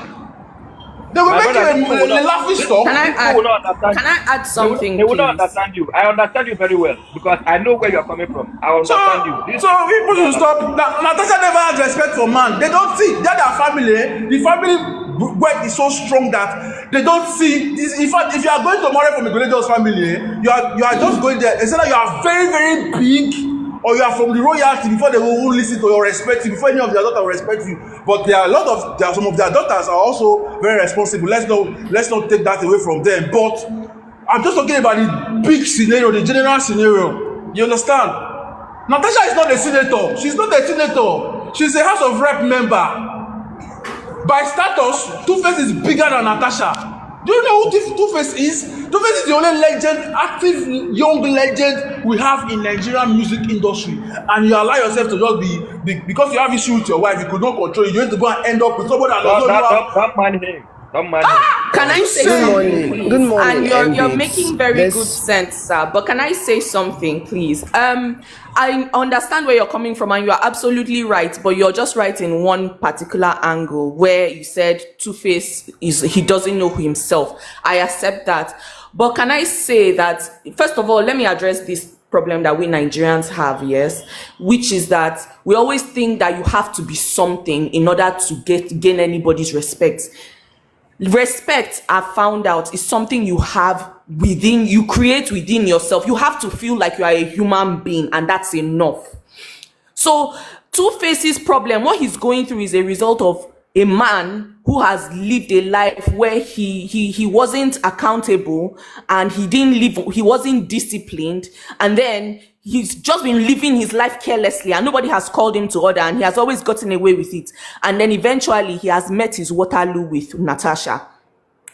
They will My make brother, you a laughing stock. Can I people will not add? understand Can you. I add something, They will not please? understand you. I understand you very well because I know where you are coming from. I So, understand you. so people should stop. Natasha never has respect for man. They don't see that their family, the family work is so strong that they don't see. In fact, if you are going to marry from a religious family, you are just going there. It's like you are very very big, or you are from the royalty before they will listen to your respect you, before any of their daughters will respect you. But there are some of their daughters are also very responsible. Let's not take that away from them. But I'm just talking about the big scenario, the general scenario. You understand? Natasha is not a senator. She's not a senator. She's a House of Rep member. By status, Two-Face is bigger than Natasha. Do you know who Two-Face is? Two-Face is the only legend, active young legend we have in Nigerian music industry. And you allow yourself to just be because you have issue with your wife, you could not control it. You need to go and end up with somebody that does not know how. Don't mind him. Don't mind him. Can I say Good something, morning. please? Good morning, And you're MBs. making very good sense, sir. But can I say something, please? I understand where you're coming from, and you are absolutely right. But you're just right in one particular angle where you said Two-Face he doesn't know himself. I accept that. But can I say that first of all, let me address this problem that we Nigerians have, yes, which is that we always think that you have to be something in order to gain anybody's respect. Respect, I found out, is something you have within, you create within yourself. You have to feel like you are a human being, and that's enough. So Two-Face's problem, what he's going through, is a result of a man who has lived a life where he wasn't accountable, and he wasn't disciplined, and then he's just been living his life carelessly, and nobody has called him to order, and he has always gotten away with it. And then eventually he has met his Waterloo with Natasha.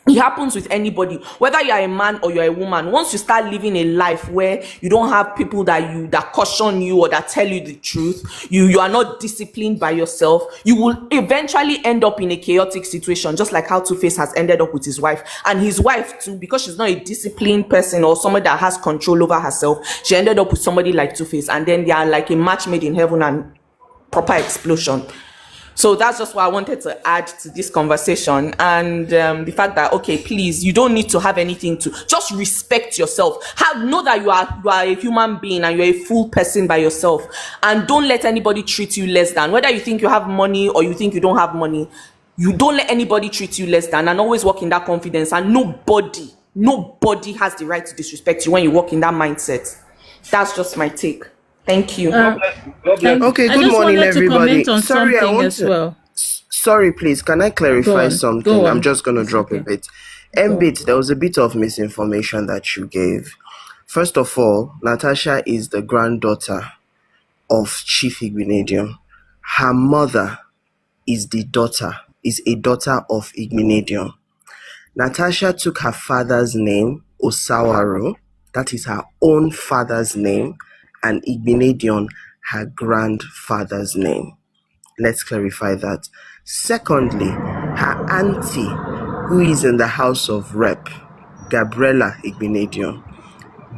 It happens with anybody, whether you are a man or you're a woman. Once you start living a life where you don't have people that caution you or that tell you the truth, you are not disciplined by yourself, you will eventually end up in a chaotic situation, just like how Two-Face has ended up with his wife. And his wife too, because she's not a disciplined person or somebody that has control over herself, she ended up with somebody like Two-Face, and then they are like a match made in heaven and proper explosion. So that's just what I wanted to add to this conversation, and the fact that, okay, please, you don't need to have anything to, just respect yourself. Know that you are a human being and you're a full person by yourself, and don't let anybody treat you less than. Whether you think you have money or you think you don't have money, you don't let anybody treat you less than, and always walk in that confidence. And nobody has the right to disrespect you when you walk in that mindset. That's just my take. Thank you. God bless you. Okay, I good just morning, wanted to everybody. comment on Sorry, I something want as to. well. Sorry, please. Can I clarify Go something? on. I'm just going to It's drop okay. a bit. Mbit, there was a bit of misinformation that you gave. First of all, Natasha is the granddaughter of Chief Igbinedion. Her mother is a daughter of Igbinedion. Natasha took her father's name, Osawaro, that is her own father's name, and Igbinedion, her grandfather's name. Let's clarify that. Secondly, her auntie, who is in the House of Rep, Gabriela Igbinedion,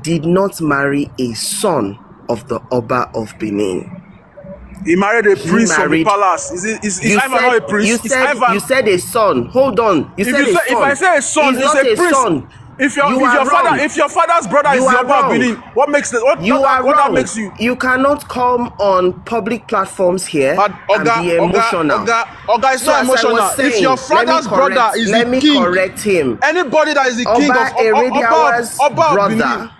did not marry a son of the Oba of Benin. He married a He prince from the married. palace. Is Ivan not a prince? You Is Ivan? said a son. Hold on. If I say a son, He's it's not a prince. son. If You are wrong. your father's brother You is the are Oba of wrong. Benin, what that makes you? You cannot come on public platforms here and be emotional. Oga, it's not as I emotional. was saying, If your father's brother is the king, let me correct him. Anybody that is the king Oba of Erediawa's Oba of brother. Benin.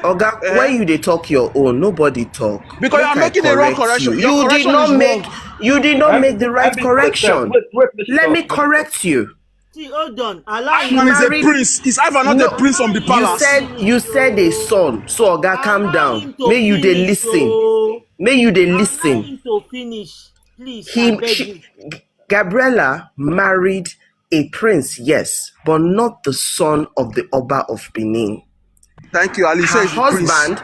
Oga, when you dey talk your own, nobody talk. Because you are making a wrong correction. Your You did correction not is make. wrong. You did not make the right correction. Wait, Let me correct you. See, hold on. Allow Ivan is a married- prince. Is Ivan not a prince from the palace? You said a son. So Oga, calm down. May you dey listen. May you dey Allow listen. him to finish, please. I beg you. Gabriela married a prince, yes, but not the son of the Oba of Benin. Thank you, Ali. Her Say he's a prince. husband,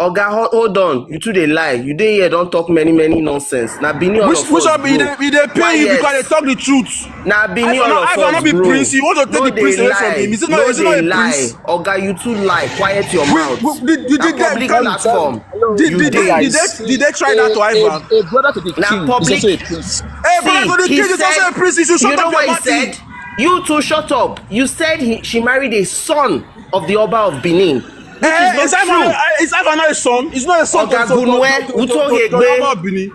Oga, hold on. You two dey lie. You dey here don't talk many nonsense. Na Bini all of Which us, one be bro. they pay you because they talk the truth? Na Bini all of I for us, not be bro. prince. You want to take No the prince dey away from him? lie. Is it not a prince? Oga, you too lie. Quiet your mouth. Did Na they public get platform. Hello, You hello dey. guys. did they try that to Ivan? A brother to the Na king is public. also a prince. Hey, brother, See, to the he king is also said. a prince. You should You shut know up your what he mouth. said? You two shut up. You said she married a son of the Oba of Benin, which is not true. Is Ivan not a son? He's not a son Oga Gunwe, Uto to Hegbe. Benin.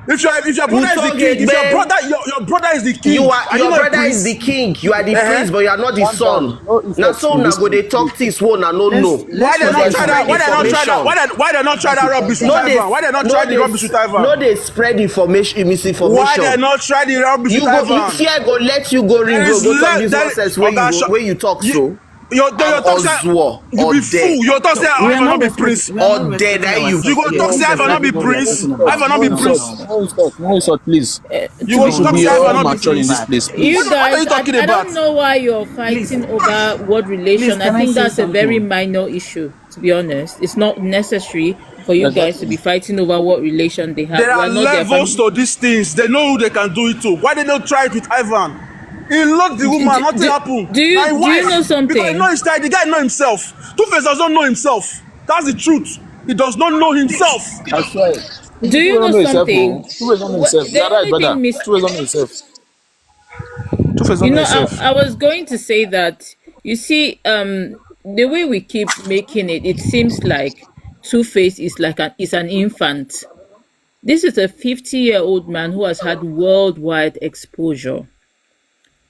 If your brother is the Uto king, if Hegbe. your brother is the king, Your not a brother is prince? the king. You are the prince, but you are not the Calm down. son. No Now insult so in now this go they place, talk please. this one and no no. Why they not try that? Why they not try that? Why they not try that rubbish with Ivan? Why they not try the rubbish with Ivan? No, they spread information, misinformation. Why they not try the rubbish with Ivan? Fear go let you go ring bro. Go talk this nonsense where you talk so. Your talk say you be fool. Your talk say Ivan not be prince. Or dead you. You go talk say Ivan not be prince. Ivan not be prince. No insult, please. You go talk say Ivan not be mature in prince. this place, please. You What are guys, you talking I about? don't know why you're fighting over what relation. I think that's a very minor issue, to be honest. It's not necessary for you guys to be fighting over what relation they have. There We are not their levels to these things. They know who they can do it to. Why they don't try it with Ivan? He loved the woman, nothing happened. Do you know something? Because he know his style. The guy know himself. Two-Face does not know himself. That's the truth. He does not know himself. I swear. Do you know something? Two-Face don't know himself. The You're right, only brother. thing Two-Face don't know himself. Two-Face don't know himself. I was going to say that, you see, the way we keep making it, it seems like Two-Face is an infant. This is a 50-year-old man who has had worldwide exposure.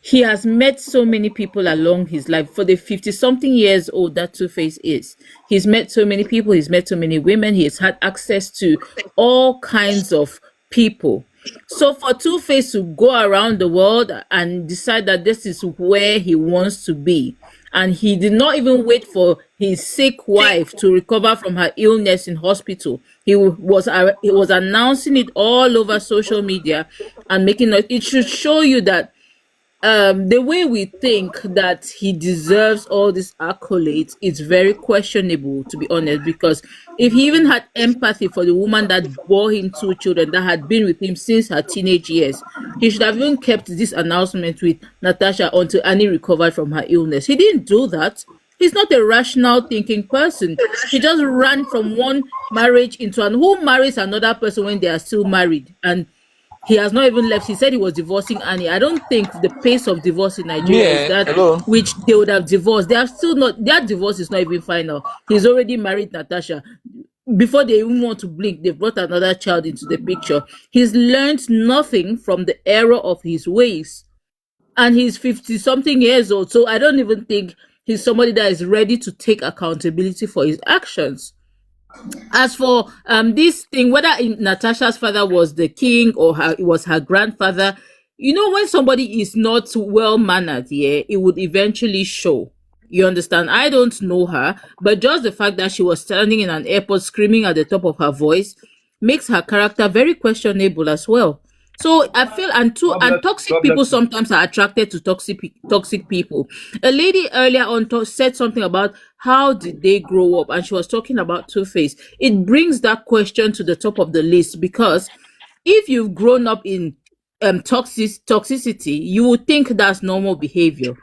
He has met so many people along his life. For the 50-something years old that Two-Face is, he's met so many people, he's met so many women, he has had access to all kinds of people. So for Two-Face to go around the world and decide that this is where he wants to be, and he did not even wait for his sick wife to recover from her illness in hospital. He was announcing it all over social media and making it should show you that the way we think that he deserves all these accolades is very questionable, to be honest, because if he even had empathy for the woman that bore him two children that had been with him since her teenage years, he should have even kept this announcement with Natasha until Annie recovered from her illness. He didn't do that. He's not a rational thinking person. He just ran from one marriage into another. Who marries another person when they are still married? And he has not even left. He said he was divorcing Annie. I don't think the pace of divorce in Nigeria is that hello. which they would have divorced. They have still not, their divorce is not even final. He's already married Natasha. Before they even want to blink, they brought another child into the picture. He's learned nothing from the error of his ways. And he's 50-something years old. So I don't even think he's somebody that is ready to take accountability for his actions. As for this thing, whether Natasha's father was the king or it was her grandfather, when somebody is not well mannered, yeah, it would eventually show. You understand? I don't know her, but just the fact that she was standing in an airport screaming at the top of her voice makes her character very questionable as well. So I feel, and toxic people sometimes are attracted to toxic people. A lady earlier on said something about how did they grow up, and she was talking about Two-Face. It brings that question to the top of the list, because if you've grown up in toxicity, you would think that's normal behavior.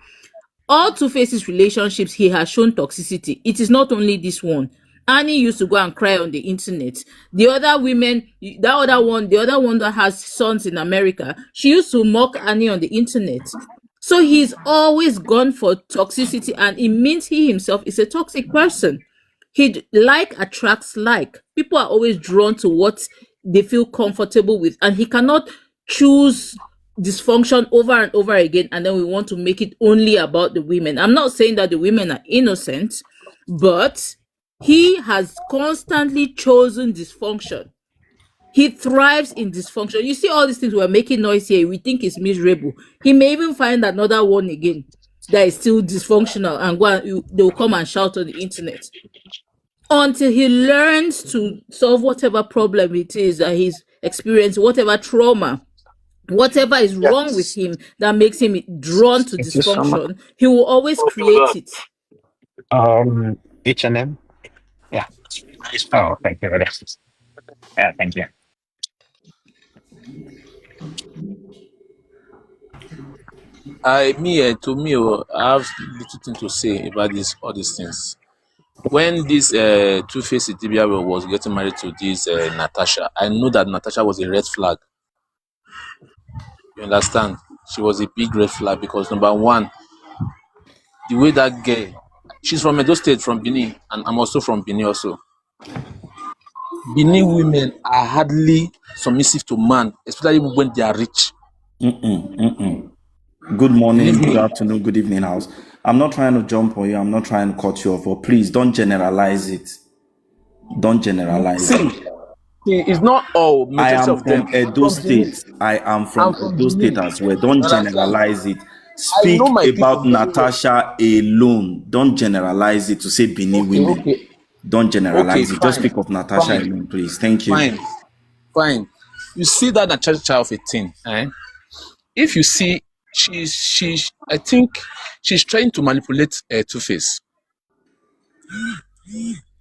All Two-Face's relationships, he has shown toxicity. It is not only this one. Annie used to go and cry on the internet. The other the other one that has sons in America, she used to mock Annie on the internet. So he's always gone for toxicity, and it means he himself is a toxic person. Like attracts like. People are always drawn to what they feel comfortable with, and he cannot choose dysfunction over and over again, and then we want to make it only about the women. I'm not saying that the women are innocent, but he has constantly chosen dysfunction. He thrives in dysfunction. You see all these things we're making noise here, we think it's miserable. He may even find another one again that is still dysfunctional, and they'll come and shout on the internet until he learns to solve whatever problem it is that he's experiencing, whatever trauma, whatever is wrong with him that makes him drawn to Thank you so much. dysfunction. He will always create it. H&M. Yeah. Oh, thank you very much. Yeah, thank you. To me, oh, I have little thing to say about this all these things. When this Two Face Idibia was getting married to this Natasha, I know that Natasha was a red flag. You understand? She was a big red flag because number one, the way that girl, she's from Edo State, from Benin, and I'm also from Benin also. Benin women are hardly submissive to man, especially when they are rich. Good morning, Believe good me. afternoon, good evening, house. I'm not trying to jump on you. I'm not trying to cut you off, but please don't generalize it. Don't generalize it. See, it's not all I majority am of them. from I'm Edo from Benin. State. I am I'm from from Edo State Benin. as well. Don't You understand? generalize it. I know Speak my people about very well. Natasha alone. Don't generalize it to say Bini Okay, women. okay, Don't okay, generalize it. Just fine, speak of Natasha fine, alone, please. Thank you. fine, fine. You see that Natasha of 18, eh? If you see, I think she's trying to manipulate Two Face.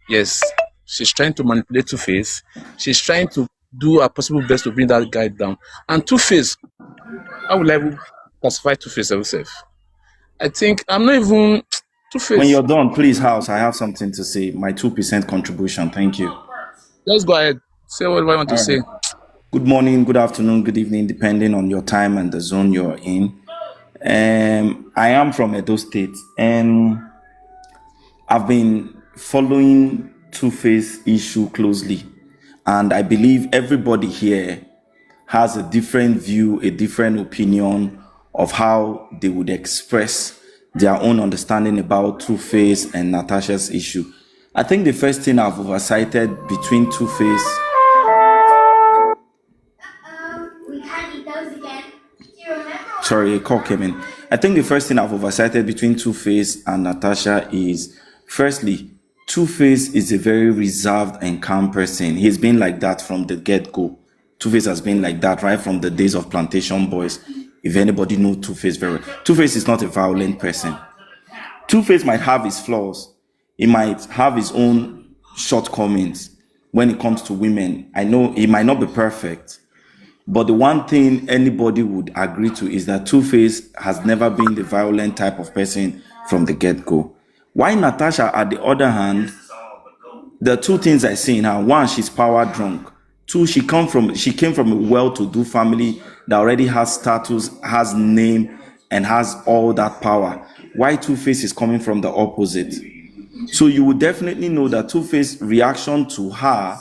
Yes, she's trying to manipulate Two Face. She's trying to do her possible best to bring that guy down. And Two Face, how will I even classify Two Face herself? I think I'm not even Two When Face. you're done, please, house, I have something to say. My 2% contribution. Thank you. Let's go ahead. Say what I want to All right. say. Good morning, good afternoon, good evening, depending on your time and the zone you're in. I am from Edo State, and I've been following Two-Face issue closely. And I believe everybody here has a different view, a different opinion of how they would express their own understanding about Two-Face and Natasha's issue. I think the first thing I've oversighted between Two-Face. Sorry, a call came in. I think the first thing I've oversighted between Two-Face and Natasha is, firstly, Two-Face is a very reserved and calm person. He's been like that from the get-go. Two-Face has been like that right from the days of Plantation Boys. If anybody knows Two-Face very well. Two-Face is not a violent person. Two-Face might have his flaws. He might have his own shortcomings when it comes to women. I know he might not be perfect. But the one thing anybody would agree to is that Two-Face has never been the violent type of person from the get-go. Why Natasha, at the other hand, there are two things I see in her. One, she's power drunk. Two, she came from a well-to-do family that already has status, has name, and has all that power. Why Two-Face is coming from the opposite. So you would definitely know that Two-Face reaction to her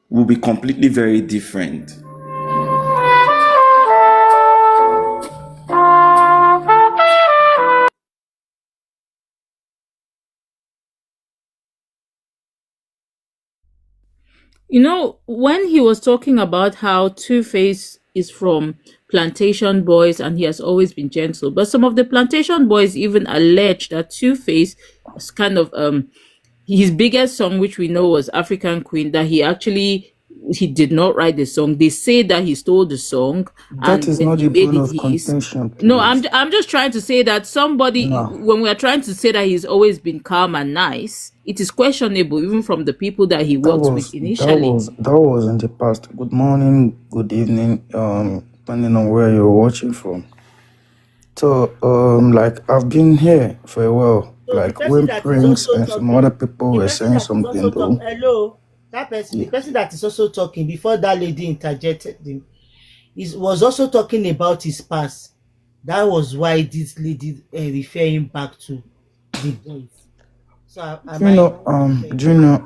will be completely very different. You know, when he was talking about how Two Face is from Plantation Boys and he has always been gentle, but some of the Plantation Boys even allege that Two Face was kind of his biggest song, which we know was African Queen, that he did not write the song. They say that he stole the song That and is then not he the made bone it of his. contention, No, please. I'm just trying to say that somebody, No, when we are trying to say that he's always been calm and nice, it is questionable even from the people that he worked with initially. that was in the past. Good morning, good evening, depending on where you're watching from. So, like I've been here for a while. So the Like person when that is Prince also and some other talking, people the were person saying that is something also talking, though. hello, that person, the Yeah. person that is also talking before that lady interjected him, was also talking about his past. That was why this lady referring back to the boys. So am You I know, wrong? Thank do you you. know,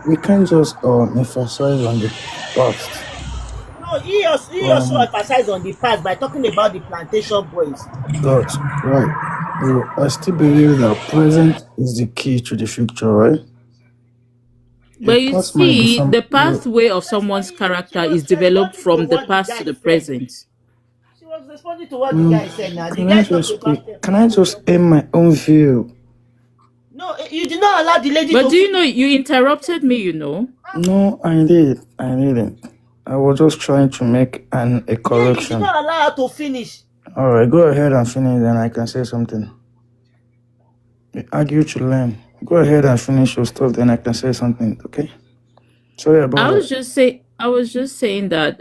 we can't just emphasize on the past. No, he also Um, emphasized on the past by talking about the plantation boys. but right, I still believe that present is the key to the future, right? Your But you past might be see, some. the Your, pathway of someone's She character is was developed responding to from the what the past to guy the said. present. She was responding to what the guy said. Now the can I guy talked just about speak? the Can I plantation just boys. aim my own view? No, you did not allow the lady But to do you know, finish. you interrupted me, you know? No, I did. I didn't. I was just trying to make a Yeah, you did correction. not allow her to finish. All right, go ahead and finish, then I can say something. We argue to learn. Go ahead and finish your stuff, then I can say something, okay? Sorry about that. I was just saying that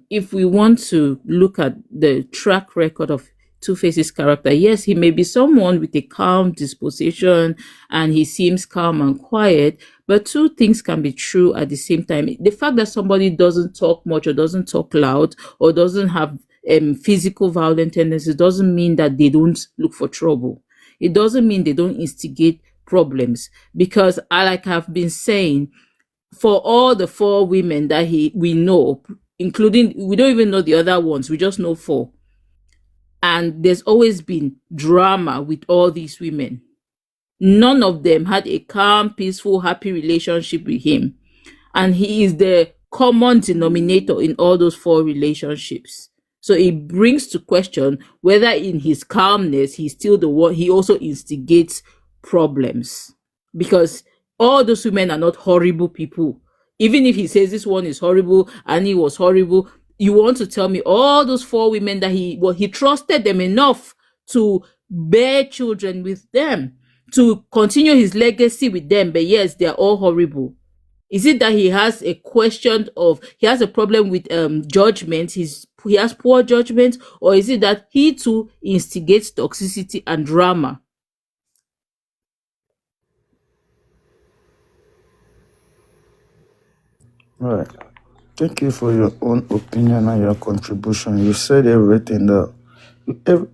if we want to look at the track record of Two Face's character, yes, he may be someone with a calm disposition and he seems calm and quiet, but two things can be true at the same time. The fact that somebody doesn't talk much or doesn't talk loud or doesn't have physical violent tendencies doesn't mean that they don't look for trouble. It doesn't mean they don't instigate problems because I like I've been saying for all the four women that we know, including we don't even know the other ones, we just know four. And there's always been drama with all these women. None of them had a calm, peaceful, happy relationship with him. And he is the common denominator in all those four relationships. So it brings to question whether in his calmness, he's still the one, he also instigates problems. Because all those women are not horrible people. Even if he says this one is horrible and he was horrible, you want to tell me all those four women that he trusted them enough to bear children with them, to continue his legacy with them, but yes, they're all horrible. Is it that he has a he has a problem with judgment, he has poor judgment, or is it that he too instigates toxicity and drama? Right. Thank you for your own opinion and your contribution. You said everything that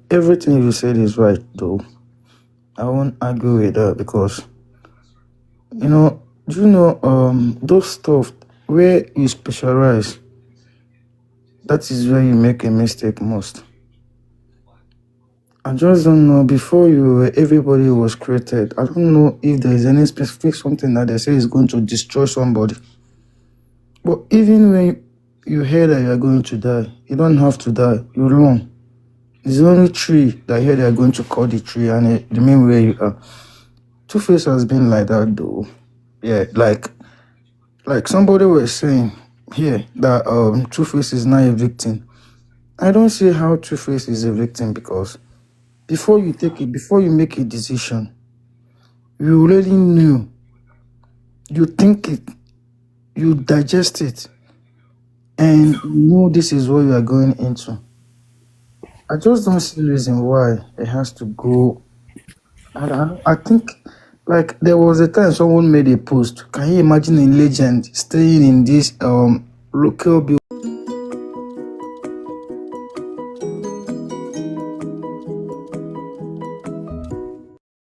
everything you said is right, though. I won't argue with that because do you know those stuff where you specialize, that is where you make a mistake most. I just don't know, before everybody was created, I don't know if there is any specific something that they say is going to destroy somebody. But even when you hear that you are going to die, you don't have to die. You run. It's the only tree that here they are going to cut the tree and it remain where you are. Two-Face has been like that though. Yeah, like somebody was saying here that Two-Face is not a victim. I don't see how Two-Face is a victim because before you make a decision, you already knew, you think it, you digest it, and you know this is what you are going into. I just don't see the reason why it has to go. I think, like, there was a time someone made a post. Can you imagine a legend staying in this local building